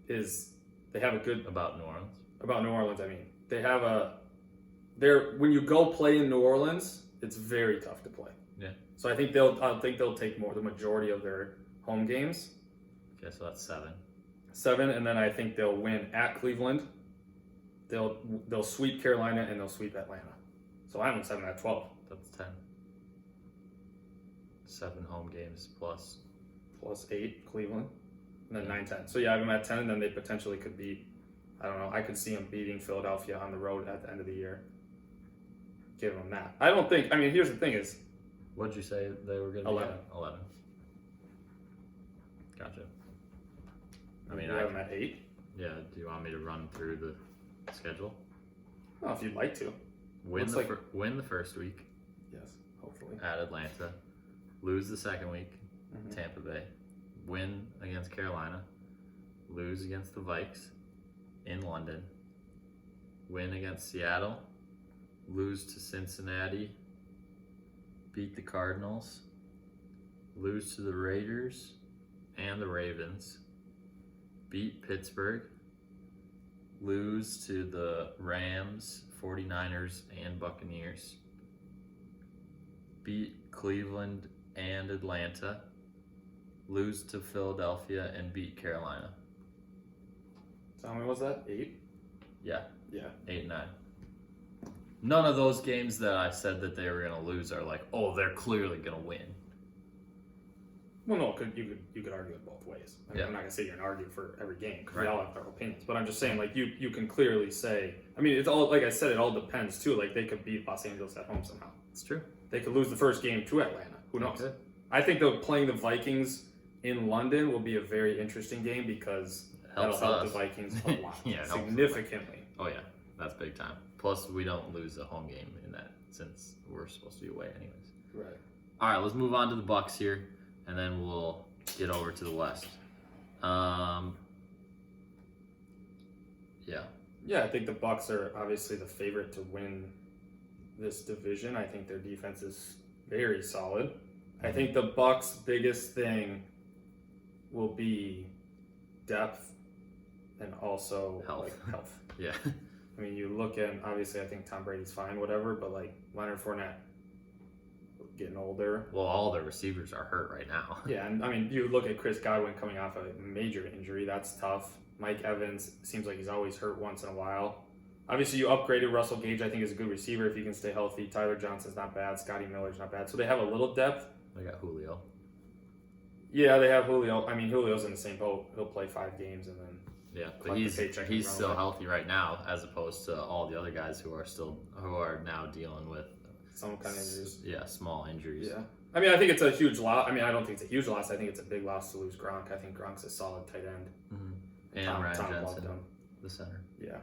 is they have a good About New Orleans. About New Orleans, I mean. They have when you go play in New Orleans, it's very tough to play. Yeah. So I think they'll take the majority of their home games. Okay, so that's 7. 7, and then I think they'll win at Cleveland. They'll sweep Carolina, and they'll sweep Atlanta. So I'm 7 at 12. That's 10. 7 home games plus 8 Cleveland, and then 9-10. So yeah, I have them at 10, and then they potentially could beat. I don't know. I could see them beating Philadelphia on the road at the end of the year. Give them that. I don't think. I mean, here's the thing: is What'd you say they were going to 11. be? 11. Gotcha. I mean, you have them at 8. Yeah. Do you want me to run through the schedule? Well, if you'd like to. Win the first week. Yes, hopefully. At Atlanta. Lose the second week. Mm-hmm. Tampa Bay. Win against Carolina. Lose against the Vikes in London. Win against Seattle. Lose to Cincinnati. Beat the Cardinals. Lose to the Raiders and the Ravens. Beat Pittsburgh. Lose to the Rams, 49ers, and Buccaneers. Beat Cleveland and Atlanta. Lose to Philadelphia and beat Carolina. So how many was that? 8? Yeah. Yeah. 8 and 9. None of those games that I said that they were going to lose are like, oh, they're clearly going to win. Well, no, you could argue it both ways. I mean, Yeah. I'm not gonna say you're gonna argue for every game because Right. we all have our opinions. But I'm just saying, like you can clearly say. I mean, it's all like I said. It all depends too. Like they could beat Los Angeles at home somehow. It's true. They could lose the first game to Atlanta. Who knows? Okay. I think though playing the Vikings in London will be a very interesting game because that'll help the Vikings a lot, Yeah, it helps significantly. Oh yeah, that's big time. Plus, we don't lose a home game in that since we're supposed to be away anyways. Right. All right, let's move on to the Bucks here, and then we'll get over to the West. Yeah. Yeah, I think the Bucks are obviously the favorite to win this division. I think their defense is very solid. I think the Bucks' biggest thing will be depth and also Health. health. Yeah. I mean, you look at, obviously I think Tom Brady's fine, whatever, but like Leonard Fournette getting older. Well, all their receivers are hurt right now. Yeah, and I mean, you look at Chris Godwin coming off a major injury. That's tough. Mike Evans seems like he's always hurt once in a while. Obviously, you upgraded Russell Gage. I think is a good receiver if he can stay healthy. Tyler Johnson's not bad. Scotty Miller's not bad. So they have a little depth. They got Julio. Yeah, they have Julio. I mean, Julio's in the same boat. He'll play 5 games and then Yeah, but collect the paycheck and he's run still away. healthy right now, as opposed to all the other guys who are now dealing with Some kind of injuries. Yeah, small injuries. Yeah. I mean, I think it's a huge loss. I mean, I don't think it's a huge loss. I think it's a big loss to lose Gronk. I think Gronk's a solid tight end. Mm-hmm. And Tom Ryan loved Jensen, him. the center. Yeah.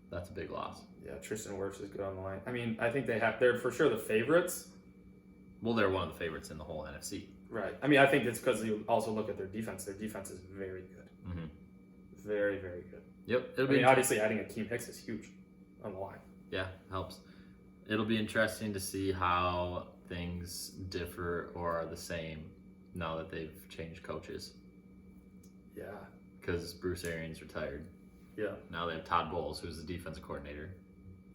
That's a big loss. Yeah, Tristan Wirfs is good on the line. I mean, I think they're for sure the favorites. Well, they're one of the favorites in the whole NFC. Right. I mean, I think it's because you also look at their defense. Their defense is very good. Mm-hmm. Very, very good. Yep. I mean, obviously, adding Akeem Hicks is huge on the line. Yeah, helps. It'll be interesting to see how things differ or are the same now that they've changed coaches. Yeah. Because Bruce Arians retired. Yeah. Now they have Todd Bowles, who's the defense coordinator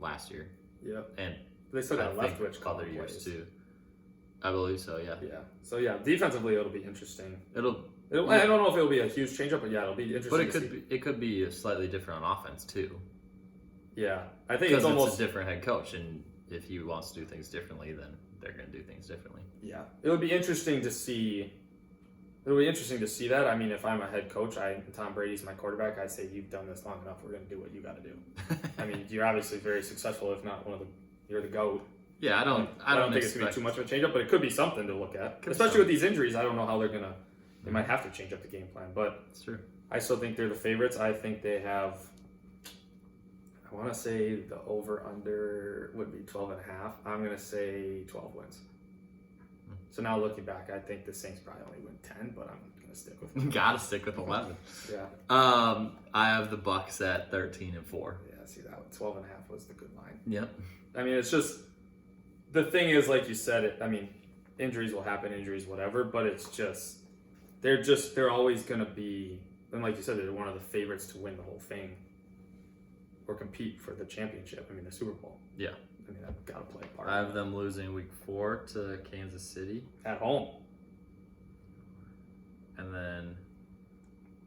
last year. Yeah. And they still got I Leftwich think calling other years plays. too. I believe so, yeah. Yeah. So yeah, defensively it'll be interesting. I don't Yeah. know if it'll be a huge changeup, but yeah, it'll be interesting. But it could be slightly different on offense too. Yeah, I think Because it's almost a different head coach, and if he wants to do things differently, then they're going to do things differently. Yeah, it would be interesting to see. It'll be interesting to see that. I mean, if I'm a head coach, Tom Brady's my quarterback, I'd say you've done this long enough. We're going to do what you got to do. I mean, you're obviously very successful, if not you're the GOAT. Yeah, I don't think it's going to be too much of a change up, but it could be something to look at. Could Especially be. with these injuries, I don't know how they might have to change up the game plan, but It's true. I still think they're the favorites. I think they have, I want to say the over-under would be 12.5. I'm going to say 12 wins. So now looking back, I think the Saints probably only win 10, but I'm going to stick with You got to stick with 11. Yeah. I have the Bucks at 13-4. Yeah, see that one. 12.5 was the good line. Yep. I mean, it's just, the thing is, like you said, injuries will happen, injuries, whatever, but it's just, they're always going to be, and like you said, they're one of the favorites to win the whole thing or compete for the championship. I mean, the Super Bowl. Yeah. I mean, I've got to play a part. I have them losing week 4 to Kansas City. At home. And then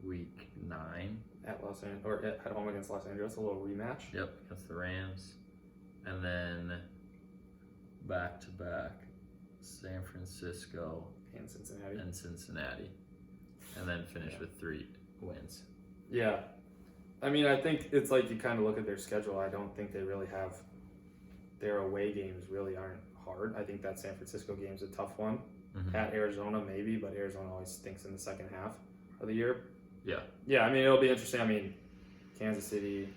week 9. At Los Angeles, or at home against Los Angeles, a little rematch. Yep, against the Rams. And then back-to-back San Francisco And Cincinnati. and Cincinnati. And then finish with 3 wins. Yeah. I mean, I think it's like you kind of look at their schedule. I don't think they really have, their away games really aren't hard. I think that San Francisco game's a tough one. Mm-hmm. At Arizona, maybe, but Arizona always stinks in the second half of the year. Yeah. Yeah, I mean, it'll be interesting. I mean, Kansas City.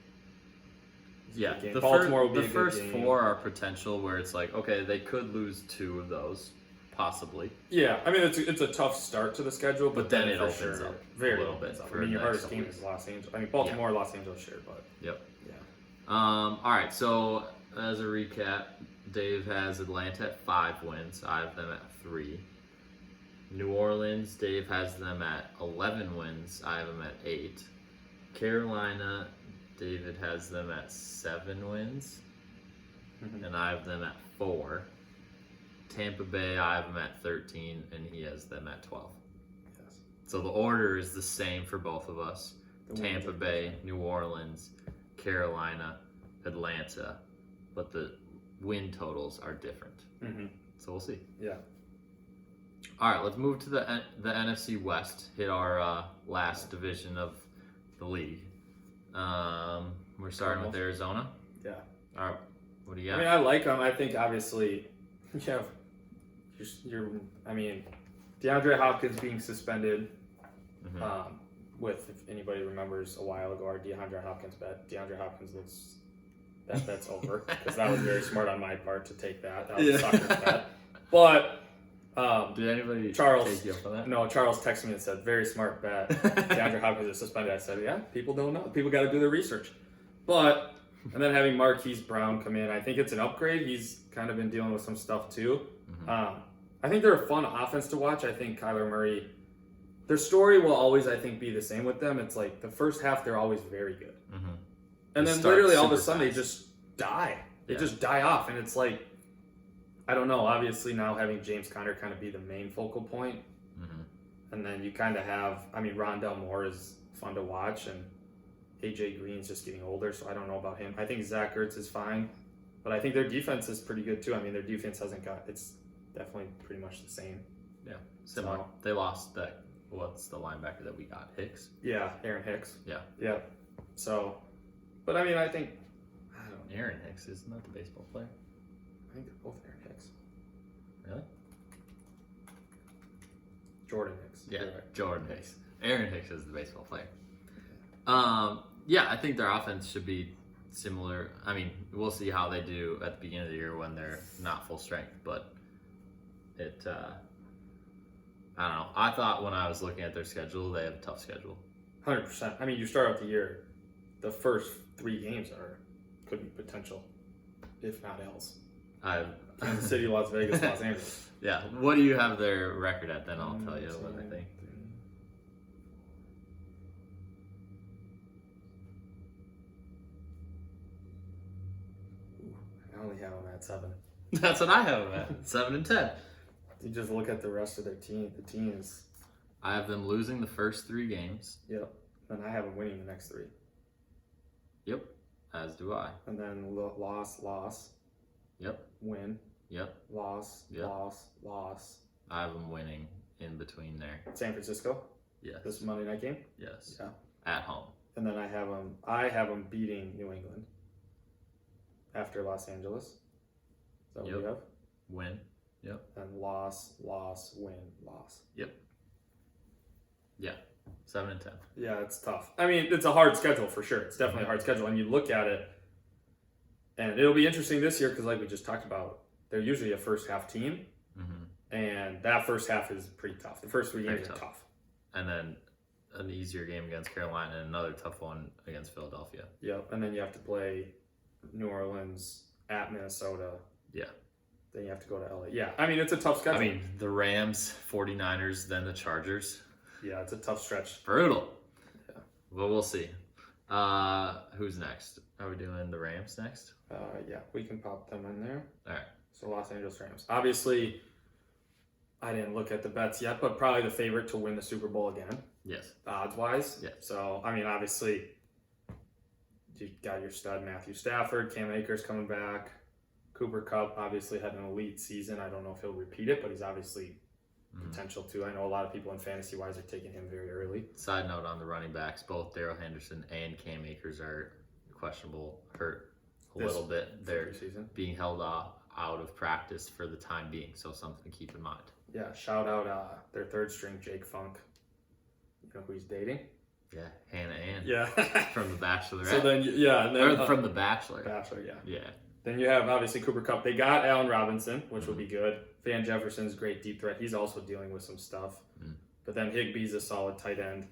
Yeah, Baltimore will be the a good first game. 4 are potential where it's like, okay, they could lose 2 of those, possibly. Yeah, I mean, it's a tough start to the schedule, But then it for opens sure, up very a little opens bit up. for I mean, your the next hardest game couple is Los Angeles. I mean, Baltimore, Los Angeles share, but Yep. yeah. All right, so as a recap, Dave has Atlanta at 5 wins. I have them at 3. New Orleans, Dave has them at 11 wins. I have them at 8. Carolina, David has them at 7 wins. Mhm. And I have them at 4. Tampa Bay, I have them at 13, and he has them at 12. Yes. So the order is the same for both of us. The Tampa wins are Bay, different. New Orleans, Carolina, Atlanta, but the win totals are different. Mhm. So we'll see. Yeah. All right, let's move to the NFC West. Hit our last division of the league. We're starting with Arizona. Yeah. All right, what do you I got? mean, I like them. I think obviously, you have DeAndre Hopkins being suspended. Mhm. With, if anybody remembers a while ago, our DeAndre Hopkins bet. DeAndre Hopkins looks, that bet's over because that was very smart on my part to take that. That was a sucker bet. But Did anybody Charles- take you up on that? no, Charles texted me and said, very smart bet. DeAndre Hopkins is suspended. I said, yeah, people don't know. People got to do their research. But, and then having Marquise Brown come in, I think it's an upgrade. He's kind of been dealing with some stuff too. Mhm. I think they're a fun offense to watch. I think Kyler Murray, their story will always, I think, be the same with them. It's like the first half, they're always very good. Mhm. And They then start literally all of a super sudden, they fast. just die. They Yeah. just die off. And it's like, I don't know. Obviously, now having James Conner kind of be the main focal point. Mhm. And then you kind of have, I mean, Rondell Moore is fun to watch, and AJ Green's just getting older, so I don't know about him. I think Zach Ertz is fine, but I think their defense is pretty good too. I mean, their defense it's definitely pretty much the same. Yeah, similar. So- They lost that what's the linebacker that we got? Hicks? Yeah, Aaron Hicks. Yeah. Yeah. So, but I mean, I think, I don't know. Aaron Hicks, isn't that the baseball player? I think they're both Aaron Hicks. Really? Jordan Hicks. Yeah, Right. Jordan Hicks. Aaron Hicks is the baseball player. Yeah, I think their offense should be similar. I mean, we'll see how they do at the beginning of the year when they're not full strength, but it, I don't know. I thought when I was looking at their schedule, they have a tough schedule. 100%. I mean, you start out the year, the first 3 games could be potential, if not else. Kansas City, Las Vegas, Los Angeles. Yeah. What do you have their record at? Then I'll tell you what I think. I only have them at 7. That's what I have them at. 7-10. You just look at the rest of their team. The teams. I have them losing the first 3 games. Yep. And I have them winning the next 3. Yep. As do I. And then loss. Yep. Win. Yep. Loss. Yep. Loss. I have them winning in between there. San Francisco. Yes. This Monday night game. Yes. Yeah. At home. And then I have them beating New England after Los Angeles. Is that what Yep. you have? Win. Yep. And loss, win, loss. Yep. Yeah. 7-10. Yeah, it's tough. I mean, it's a hard schedule for sure. It's definitely a hard schedule. And you look at it, and it'll be interesting this year because, like we just talked about, they're usually a first half team. Mm-hmm. And that first half is pretty tough. The first 3 games are tough. And then an easier game against Carolina and another tough one against Philadelphia. Yep. And then you have to play New Orleans at Minnesota. Yeah. Then you have to go to LA. Yeah. I mean, it's a tough schedule. I mean, the Rams, 49ers, then the Chargers. Yeah, it's a tough stretch. Brutal. Yeah. Well, we'll see. Who's next? Are we doing the Rams next? Yeah, we can pop them in there. All right. So Los Angeles Rams. Obviously, I didn't look at the bets yet, but probably the favorite to win the Super Bowl again, Yes. odds-wise. Yeah. So, I mean, obviously, you got your stud Matthew Stafford, Cam Akers coming back. Cooper Kupp obviously had an elite season. I don't know if he'll repeat it, but he's obviously potential to. I know a lot of people in fantasy-wise are taking him very early. Side note on the running backs, both Darrell Henderson and Cam Akers are questionable, hurt a little bit. They're Season. being held out of practice for the time being, so something to keep in mind. Yeah, shout out their third string, Jake Funk. You know who he's dating? Yeah, Hannah Ann. Yeah. From The Bachelorette. So then, yeah. And then, or from The Bachelor. Bachelor, yeah. Yeah. Then you have, obviously, Cooper Kupp. They got Allen Robinson, which will be good. Van Jefferson's a great deep threat. He's also dealing with some stuff. But then Higbee's a solid tight end.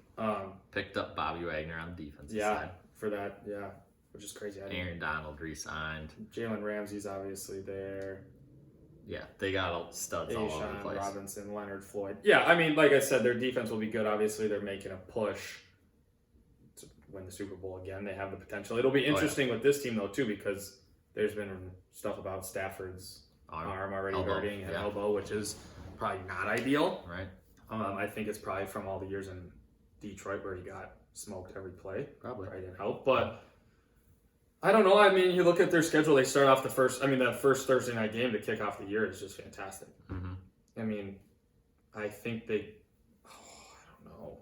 Picked up Bobby Wagner on the defensive Yeah, side. for that, yeah. Which is crazy. Aaron Donald re-signed. Jalen Ramsey's obviously there. Yeah, they got studs all over the Ashawn place. Robinson, Leonard Floyd. Yeah, I mean, like I said, their defense will be good. Obviously, they're making a push to win the Super Bowl again. They have the potential. It'll be interesting with this team, though, too, because there's been stuff about Stafford's arm already hurting and elbow, which is probably not ideal. Right. I think it's probably from all the years in Detroit where he got smoked every play. Probably didn't help. But I don't know. I mean, you look at their schedule, they start off that first Thursday night game to kick off the year is just fantastic. Mm-hmm. I mean, I think I don't know.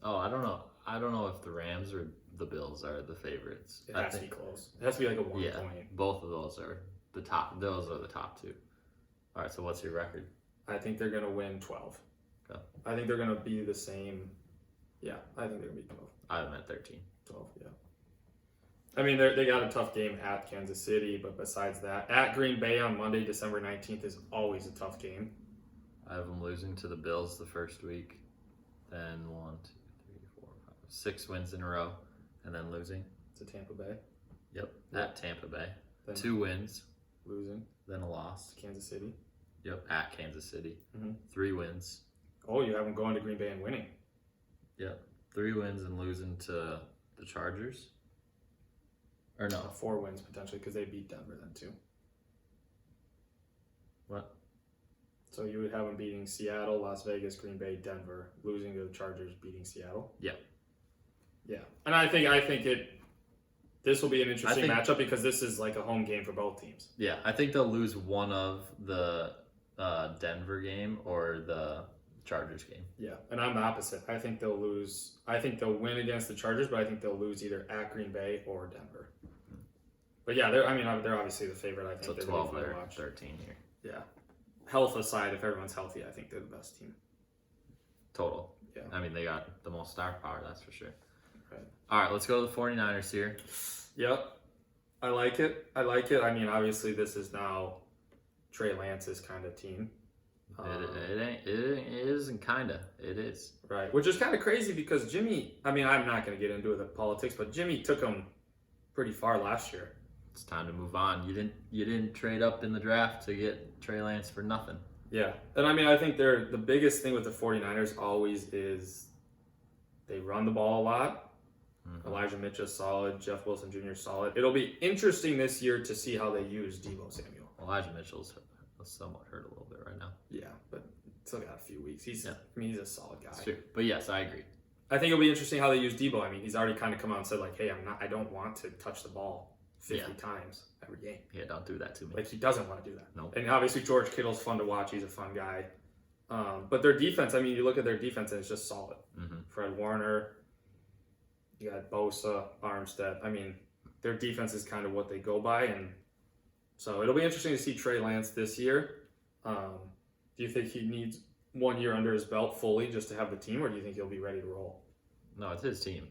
Oh, I don't know. I don't know if the Rams or the Bills are the favorites. It has to be close. It has to be like a 1 point. Both of those are the top. Those are the top 2. All right. So what's your record? I think they're going to win 12. Okay. I think they're going to be the same. Yeah, I think they're going to be 12. I'm at 13. 12, yeah. I mean, they got a tough game at Kansas City, but besides that, at Green Bay on Monday, December 19th is always a tough game. I have them losing to the Bills the first week, then 6 wins in a row, and then losing. To Tampa Bay. Yep, at Tampa Bay. Then 2 wins. Losing. Then a loss. Kansas City. Yep, at Kansas City. Mm-hmm. 3 wins. Oh, you have them going to Green Bay and winning. Yep, 3 wins and losing to the Chargers. Or no. 4 wins potentially because they beat Denver then too. What? So you would have them beating Seattle, Las Vegas, Green Bay, Denver, losing to the Chargers, beating Seattle. Yeah. Yeah, and I think this will be an interesting matchup because this is like a home game for both teams. Yeah, I think they'll lose one of the Denver game or the Chargers game. Yeah, and I'm the opposite. I think they'll lose. I think they'll win against the Chargers, but I think they'll lose either at Green Bay or Denver. But yeah, they're obviously the favorite. I think So they're 12 really fun there, to watch. 13 here. Yeah, health aside, if everyone's healthy, I think they're the best team. Total. Yeah. I mean, they got the most star power, that's for sure. Right. All right, let's go to the 49ers here. Yep, I like it. I mean, obviously, this is now Trey Lance's kind of team. It isn't kinda. It is. Right, which is kind of crazy because Jimmy, I mean, I'm not going to get into the politics, but Jimmy took him pretty far last year. It's time to move on. You didn't trade up in the draft to get Trey Lance for nothing. Yeah, and I mean, I think the biggest thing with the 49ers always is they run the ball a lot. Mm-hmm. Elijah Mitchell's solid. Jeff Wilson Jr. is solid. It'll be interesting this year to see how they use Deebo Samuel. Elijah Mitchell's somewhat hurt a little bit right now. Yeah, but still got a few weeks. He's he's a solid guy. True. But yes, I agree. I think it'll be interesting how they use Deebo. I mean, he's already kind of come out and said like, "Hey, I don't want to touch the ball 50 times every game." Yeah, don't do that to me. Like he doesn't want to do that. Nope. And obviously George Kittle's fun to watch. He's a fun guy. But their defense, I mean, you look at their defense and it's just solid. Mm-hmm. Fred Warner, you got Bosa, Armstead. I mean, their defense is kind of what they go by, and so it'll be interesting to see Trey Lance this year. Do you think he needs 1 year under his belt fully just to have the team, or do you think he'll be ready to roll? No, it's his team.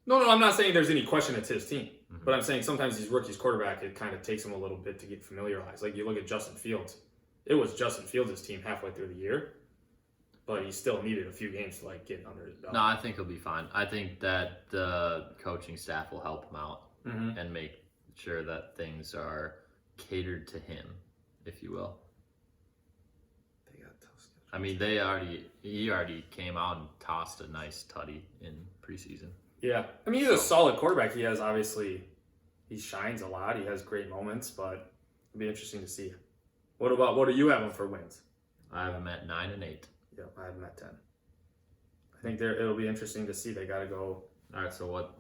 No, I'm not saying there's any question it's his team. Mm-hmm. But I'm saying sometimes these rookies quarterback, it kind of takes them a little bit to get familiarized. Like you look at Justin Fields. It was Justin Fields' team halfway through the year, but he still needed a few games to like get under his belt. No, I think he'll be fine. I think that the coaching staff will help him out and make sure that things are catered to him, if you will. They got tough schedule. I mean, he already came out and tossed a nice tutty in preseason. Yeah, I mean, he's a solid quarterback. He shines a lot. He has great moments, but it'll be interesting to see. What do you have him for wins? I have him at 9 and 8. Yep, I have him at 10. I think it'll be interesting to see. They got to go. All right, so what?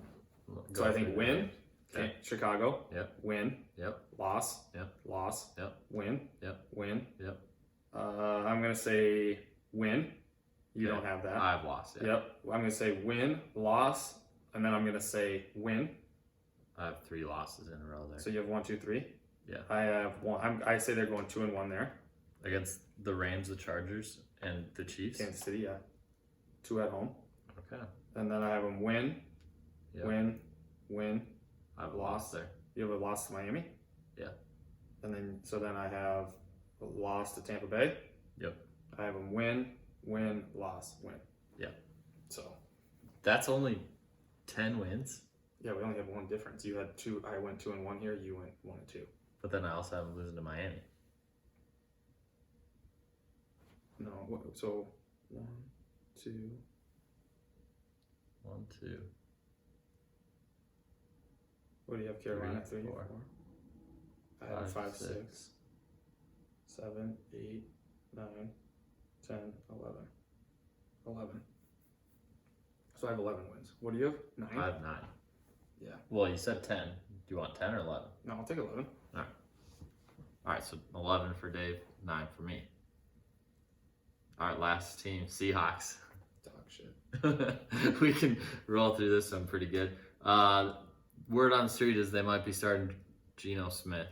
So I think win. Okay. Chicago. Yep. Win. Yep. Loss. Yep. Loss. Yep. Win. Yep. Win. Yep. I'm gonna say win. You don't have that. I've lost. Yeah. Yep. I'm gonna say win, loss, and then I'm gonna say win. I have 3 losses in a row there. So you have 1, 2, 3. Yeah. I have 1. I say they're going 2-1 there. Against the Rams, the Chargers, and the Chiefs. Kansas City, yeah. 2 at home. Okay. And then I have them win, Yep. win. I've lost there. You have a loss to Miami? Yeah. And then I have a loss to Tampa Bay. Yep. I have them win, loss, win. Yeah. So. That's only 10 wins. Yeah, we only have 1 difference. You had 2. I went 2-1 here. You went 1-2. But then I also have them losing to Miami. No. So 1, 2. 1, 2. What do you have? Carolina 3, 4. I have 5, 6, 7, 8, 9, 10, 11. 11. So I have 11 wins. What do you have? 9? I have 9. Yeah. Well, you said 10. Do you want 10 or 11? No, I'll take 11. All right, so 11 for Dave, 9 for me. All right, last team, Seahawks. Dog shit. We can roll through this one pretty good. Word on the street is they might be starting Geno Smith,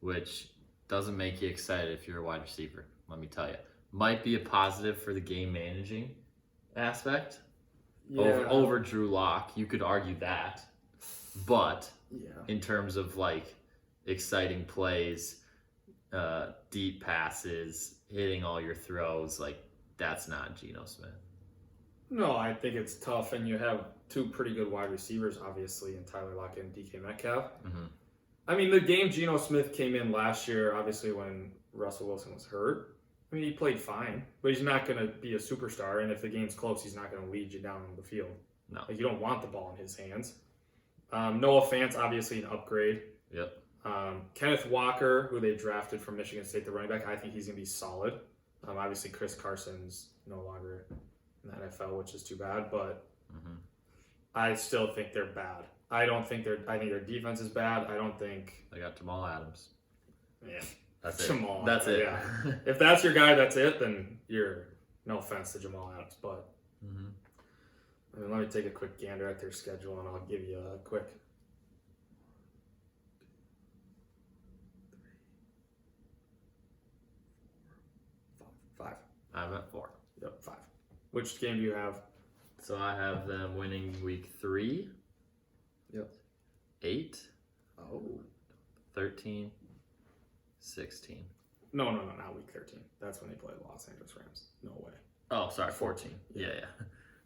which doesn't make you excited if you're a wide receiver, let me tell you. Might be a positive for the game managing aspect over Drew Lock. You could argue that. But in terms of like exciting plays, deep passes, hitting all your throws, like that's not Geno Smith. No, I think it's tough, and you have 2 pretty good wide receivers, obviously, in Tyler Lockett and DK Metcalf. Mm-hmm. I mean, the game Geno Smith came in last year, obviously, when Russell Wilson was hurt. I mean, he played fine, but he's not going to be a superstar, and if the game's close, he's not going to lead you down the field. No. Like, you don't want the ball in his hands. Noah Fant's obviously an upgrade. Yep. Kenneth Walker, who they drafted from Michigan State, the running back, I think he's going to be solid. Obviously, Chris Carson's no longer in the NFL, which is too bad, but I still think they're bad. I think their defense is bad. I don't think They got Jamal Adams. Yeah. That's it. Jamal. That's it. Yeah. If that's your guy, that's it, then you're No offense to Jamal Adams, but Mm-hmm. I mean, let me take a quick gander at their schedule, and I'll give you a quick. 5. I have at 4. Yep, 5. Which game do you have? So I have them winning week 3. Yep. 8. Oh. 13. 16. No, not week 13. That's when they play the Los Angeles Rams. No way. Oh, sorry, 14. 14.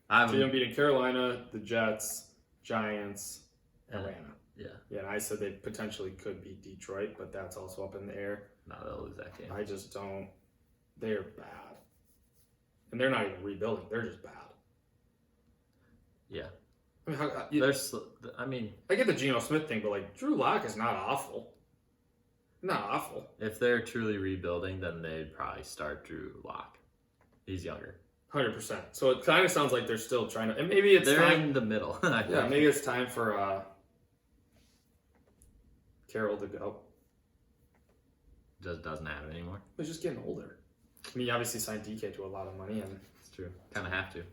Yeah. So you're beating Carolina, the Jets, Giants, Atlanta. Yeah. Yeah, and I said they potentially could beat Detroit, but that's also up in the air. No, they'll lose that game. I just don't. They're bad. And they're not even rebuilding. They're just bad. Yeah. I mean, I I get the Geno Smith thing, but like Drew Lock is not awful. Not awful. if they're truly rebuilding, then they'd probably start Drew Lock. He's younger. 100%. So it kind of sounds like they're still trying to, and maybe it's They're time. in the middle. I Yeah, think. maybe it's time for Carroll to go. Just doesn't have it anymore. He's just getting older. I mean, he obviously signed DK to a lot of money, and It's true. Kind of have to.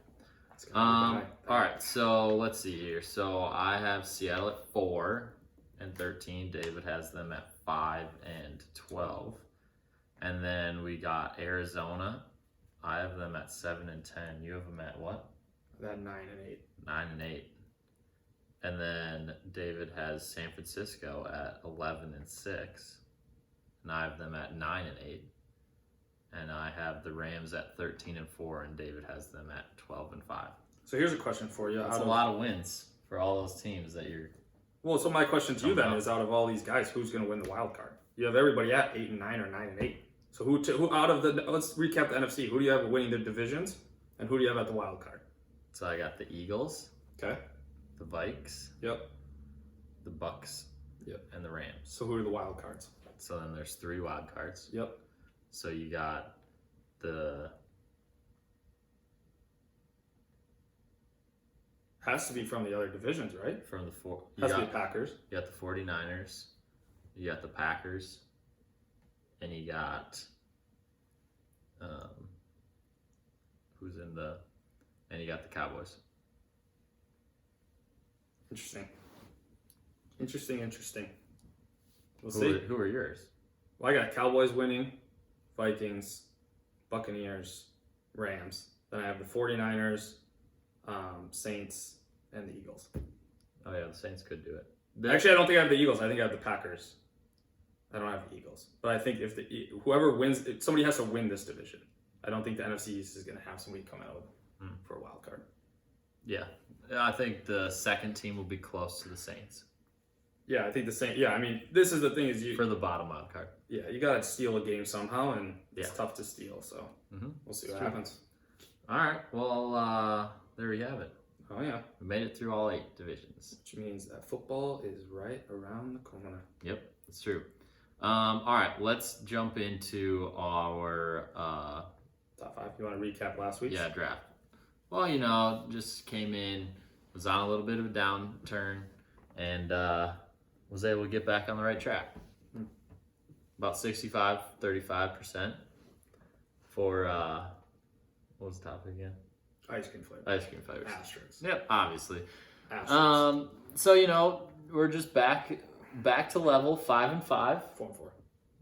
it's gonna be a guy. All right, so let's see here. So I have Seattle at 4 and 13. David has them at 5 and 12. And then we got Arizona. I have them at 7 and 10. You have them at what? That 9 and 8. 9 and 8. And then David has San Francisco at 11 and 6. And I have them at 9 and 8. And I have the Rams at 13 and 4, and David has them at 12 and 5. So here's a question for you. That's a lot of wins for all those teams that you're. Well, so my question to you then Coming up. is, out of all these guys, who's going to win the wild card? You have everybody at 8 and 9 or 9 and 8. So who out of the? Let's recap the NFC. Who do you have winning the divisions, and who do you have at the wild card? So I got the Eagles, Okay. the Vikes, Yep. the Bucks, Yep. and the Rams. So who are the wild cards? So then there's 3 wild cards. Yep. So you got the Has to be from the other divisions, right? from the four. Has to be Packers. You got the 49ers, you got the Packers, and you got who's in the, and you got the Cowboys. Interesting. We'll Who see. who are yours? Well, I got Cowboys winning, Vikings, Buccaneers, Rams. Then I have the 49ers, Saints, and the Eagles. Oh yeah, the Saints could do it. Actually, I don't think I have the Eagles. I think I have the Packers. I don't have the Eagles. But I think if whoever wins, somebody has to win this division. I don't think the NFC East is going to have somebody come out for a wild card. Yeah, I think the second team will be close to the Saints Yeah, I think the same. Yeah, I mean, this is the thing is for the bottom wild card. Yeah, you got to steal a game somehow, and it's Yeah. tough to steal. So we'll see what true. happens. All right, well, there we have it. Oh yeah, We made it through all 8 divisions. which means that football is right around the corner. Yep, that's true. All right, let's jump into our Top 5. You want to recap last week's? draft. Well, just came in, was on a little bit of a downturn, and was able to get back on the right track. About 35% for what was the topic again? Ice cream flavor. Ice cream flavors. Asterisks. Yep, obviously. Asterisks. So we're just back to level 5 and 5. 4 and 4.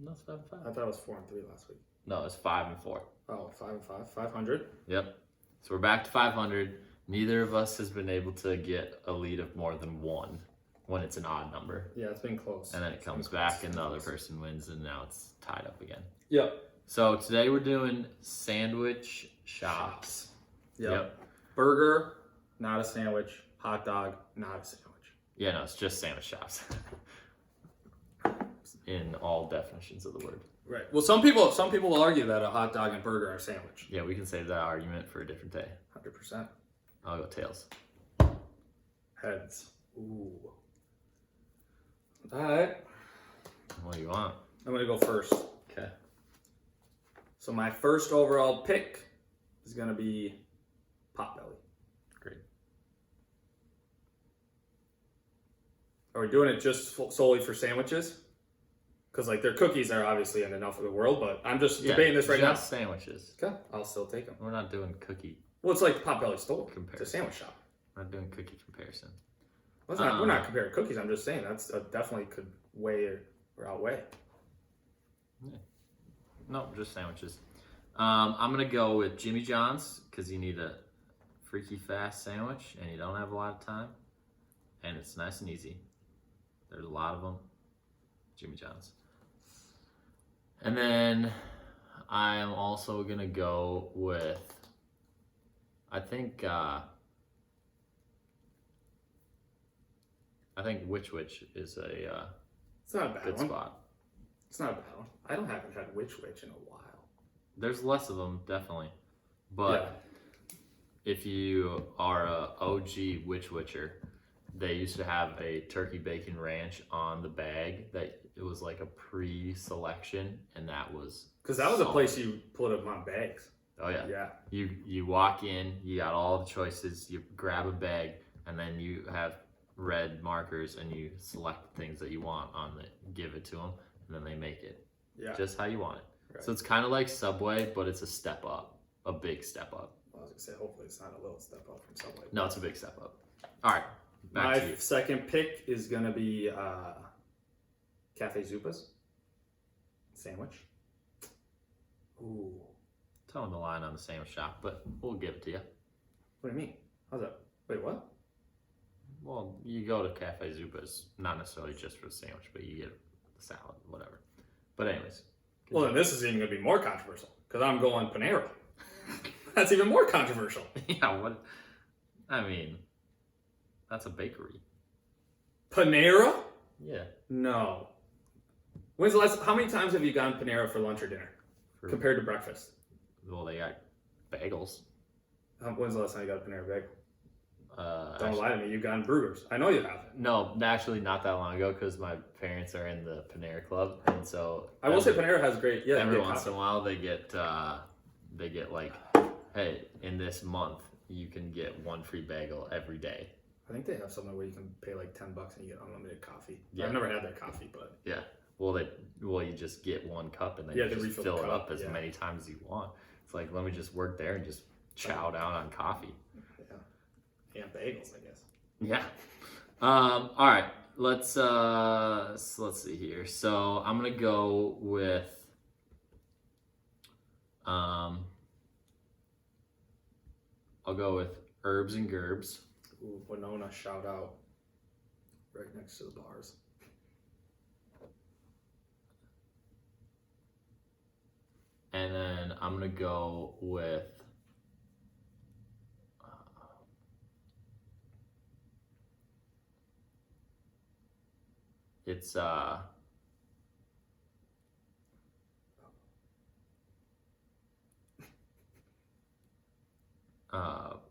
No, it's 5 and 5. I thought it was 4 and 3 last week. No, it's 5 and 4. Oh, 5 and 5. 500. Yep. So we're back to 500. Neither of us has been able to get a lead of more than 1 when it's an odd number. Yeah, it's been close. And then it comes back and the other person wins, and now it's tied up again. Yep. So today we're doing sandwich shops. Yep. Burger, not a sandwich. Hot dog, not a sandwich. Yeah, no, it's just sandwich shops. In all definitions of the word. Right. Well, some people will argue that a hot dog and burger are a sandwich. Yeah, we can save that argument for a different day. 100%. I'll go tails. Heads. Ooh. All right. What do you want? I'm going to go first. Okay. So my first overall pick is going to be Potbelly. Great. Are we doing it just solely for sandwiches? Because like their cookies are obviously in enough of the world, but I'm just debating this right now. Just sandwiches. Okay, I'll still take them. We're not doing cookie. Well, it's like the Potbelly store. Comparison. It's a sandwich shop. We're not doing cookie comparison. Well, we're not comparing cookies. I'm just saying that's definitely could weigh or outweigh. Yeah. No, just sandwiches. I'm gonna go with Jimmy John's because you need a freaky fast sandwich and you don't have a lot of time, and it's nice and easy. There's a lot of them. Jimmy John's. And then I am also gonna go with, I think Witch Witch is a It's not a bad good one. spot. It's not a bad one. I haven't had Witch Witch in a while. There's less of them, definitely. But if you are a OG Witch Witcher, they used to have a turkey bacon ranch on the bag that it was like a pre-selection, and that was because that was a place you put them on bags. Oh yeah. Yeah. You walk in, you got all the choices, you grab a bag, and then you have red markers and you select things that you want on it, give it to them, and then they make it just how you want it. Right. So it's kind of like Subway, but it's a step up, a big step up. Well, I was gonna say, hopefully it's not a little step up from Subway. No, it's a big step up. All right, back to you. My second pick is gonna be Cafe Zupas sandwich. Ooh. Towing the line on the sandwich shop, but we'll give it to you. What do you mean? How's that? Wait, what? Well, you go to Cafe Zupas, not necessarily just for the sandwich, but you get the salad, whatever. But anyways. Well, then this is even going to be more controversial, because I'm going Panera. That's even more controversial. Yeah, what? I mean, that's a bakery. Panera? Yeah. No. When's the last? How many times have you gone Panera for lunch or dinner compared to breakfast? Well, they got bagels. When's the last time you got a Panera bagel? Don't actually, lie to me. You've gone Brewers. I know you have. No, actually, not that long ago, because my parents are in the Panera Club, and so I will say Panera has great. Yeah. Every once in a while, they get like, hey, in this month, you can get one free bagel every day. I think they have something where you can pay like $10 and you get unlimited coffee. Yeah. I've never had their coffee, but yeah. Well, you just get one cup and then you just fill it up as many times as you want. It's like, let me just work there and just chow down on coffee. Yeah, bagels, I guess. Yeah. All right. Let's see here. So I'm gonna go with I'll go with Herbs and Gerbs. Ooh, Winona, shout out. Right next to the bars. And then I'm gonna go with it's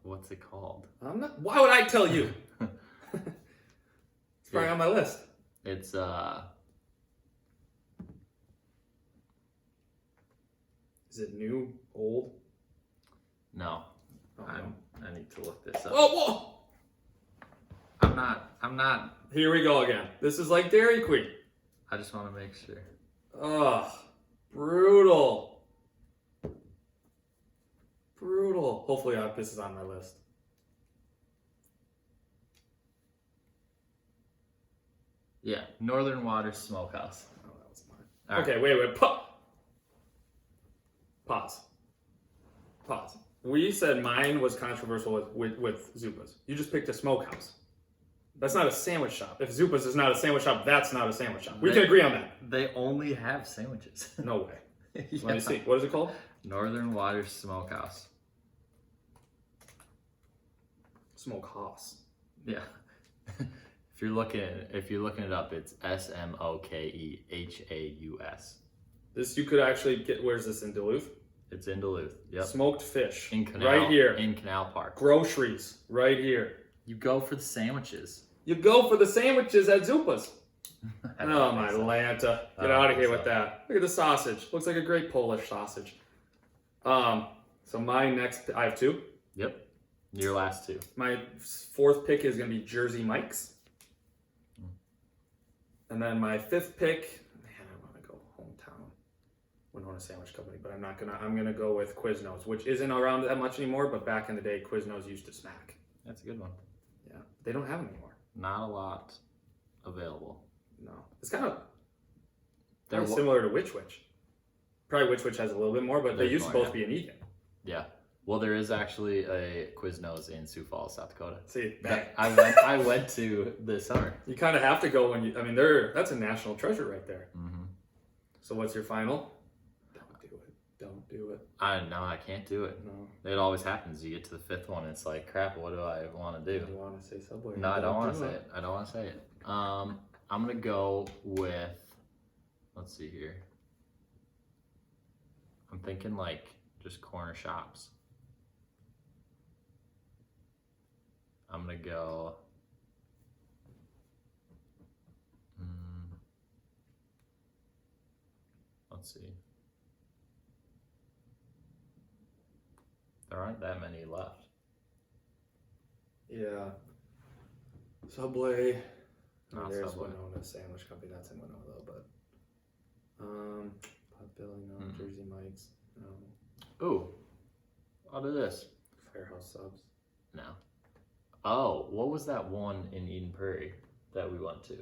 what's it called? Why would I tell you? It's probably on my list. It's Is it new, old? No. Oh, I need to look this up. Whoa! I'm not. Here we go again. This is like Dairy Queen. I just want to make sure. Ugh. Brutal. Brutal. Hopefully this is on my list. Yeah, Northern Water Smokehouse. Oh, that was mine. Okay, wait. Pause. We said mine was controversial with Zupas. You just picked a smokehouse. That's not a sandwich shop. If Zupas is not a sandwich shop, that's not a sandwich shop. We can agree on that. They only have sandwiches. No way. Yeah. Let me see. What is it called? Northern Water Smokehouse. Smokehouse. Yeah. If you're looking it up, it's Smokehaus. This you could actually get. Where's this, in Duluth? It's in Duluth. Yep. Smoked fish. In Canal. Right here. In Canal Park. Groceries. Right here. You go for the sandwiches. You go for the sandwiches at Zupas. Oh my Lanta. Get out of here with that. Look at the sausage. Looks like a great Polish sausage. So my next, I have two. Yep. Your last two. My fourth pick is going to be Jersey Mike's. And then my fifth pick, man, I want to own a sandwich company, but I'm gonna go with Quiznos, which isn't around that much anymore. But back in the day, Quiznos used to smack. That's a good one. Yeah, they don't have them anymore. Not a lot available. No, it's kind of They're similar to Witch Witch. Probably Witch Witch has a little bit more, but they There's used to more, both be in Egan. Yeah. Well, there is actually a Quiznos in Sioux Falls, South Dakota. See, That I went to this summer. you kind of have to go when you. I mean, that's a national treasure right there. Mm-hmm. So what's your final? Don't do it. Don't do it. I can't do it. No. It always happens. You get to the fifth one, it's like, crap. What do I want to do? Do you want to say Subway? No, I don't want to say it. I don't want to say it. I'm gonna go with. Let's see here. I'm thinking like just corner shops. I'm gonna go. Let's see. There aren't that many left. Yeah. Subway. Not There's Subway. Winona Sandwich Company. That's in Winona though, but Potbelly, no. Jersey Mike's, no. Ooh. What is this? Firehouse Subs. No. Oh, what was that one in Eden Prairie that we went to?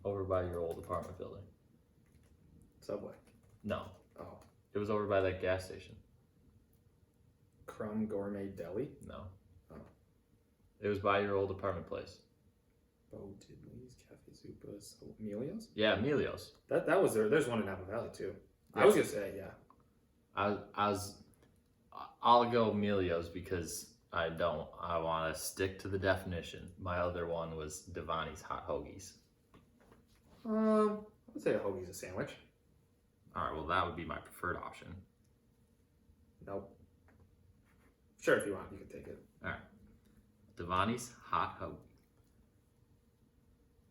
Over by your old apartment building. Subway. No. Oh. It was over by that gas station. Crumb Gourmet Deli. No. Oh. It was by your old apartment place. Bo Diddley's, Cafe Zupas, Emilio's. Yeah, Emilio's. That was there. There's one in Napa Valley too. Yeah. I was gonna say yeah. I'll go Emilio's because I want to stick to the definition. My other one was Devani's Hot Hoagies. I would say a hoagie's a sandwich. All right, well that would be my preferred option. Nope. Sure, if you want, you can take it. All right, Devani's Hot Hoagie.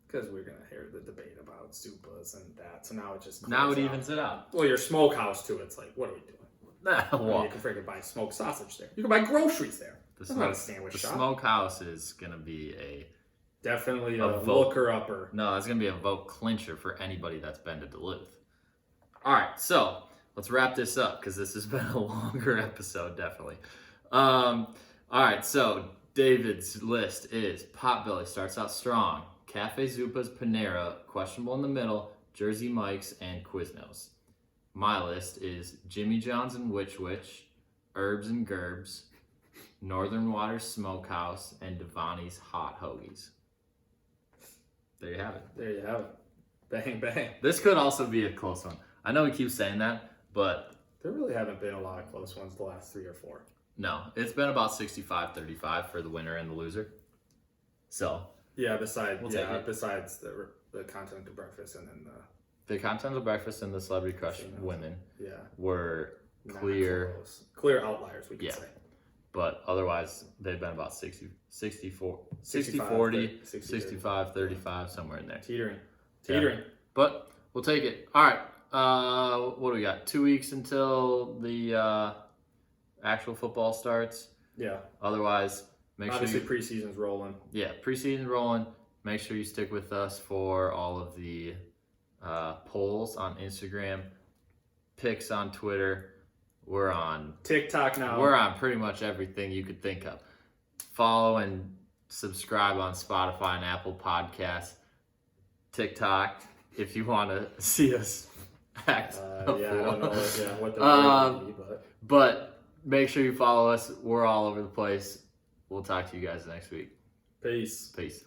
Because we're gonna hear the debate about Zupas and that, so now it just Now it clears evens out. it out. Well, your smokehouse too. It's like, what are we doing? I mean, Well, you can freaking buy smoked sausage there. You can buy groceries there. the That's not a sandwich the shop. smokehouse is gonna be a Definitely A a vote. looker upper. no. That's gonna be a vote clincher for anybody that's been to Duluth. All right, so let's wrap this up because this has been a longer episode, definitely. All right, so David's list is Potbelly starts out strong, Cafe Zupas, Panera, questionable in the middle, Jersey Mike's, and Quiznos. My list is Jimmy John's and Witch Witch, Herbs and Gerbs, Northern Waters Smokehouse, and Devani's Hot Hoagies. There you have it. There you have it. Bang, bang. This could also be a close one. I know we keep saying that, but There really haven't been a lot of close ones the last 3 or 4. no, it's been about 65-35 for the winner and the loser. So Yeah, besides We'll take it. besides the continental breakfast and then the Continental Breakfast and the Celebrity Crush women yeah, were not clear, close. Clear outliers, we could Yeah. say. but otherwise they've been about 60, 64, 60, 65, 40, 60, 65, 35, somewhere in there. Teetering. Yeah. But we'll take it. All right. What do we got? 2 weeks until the actual football starts. Yeah. Otherwise, make Obviously, sure preseason's rolling. preseason rolling. Make sure you stick with us for all of the polls on Instagram, picks on Twitter. We're on TikTok now. We're on pretty much everything you could think of. Follow and subscribe on Spotify and Apple Podcasts, TikTok, if you want to see us act. Yeah, I don't know what the Um, would be, but But make sure you follow us. We're all over the place. We'll talk to you guys next week. peace. Peace.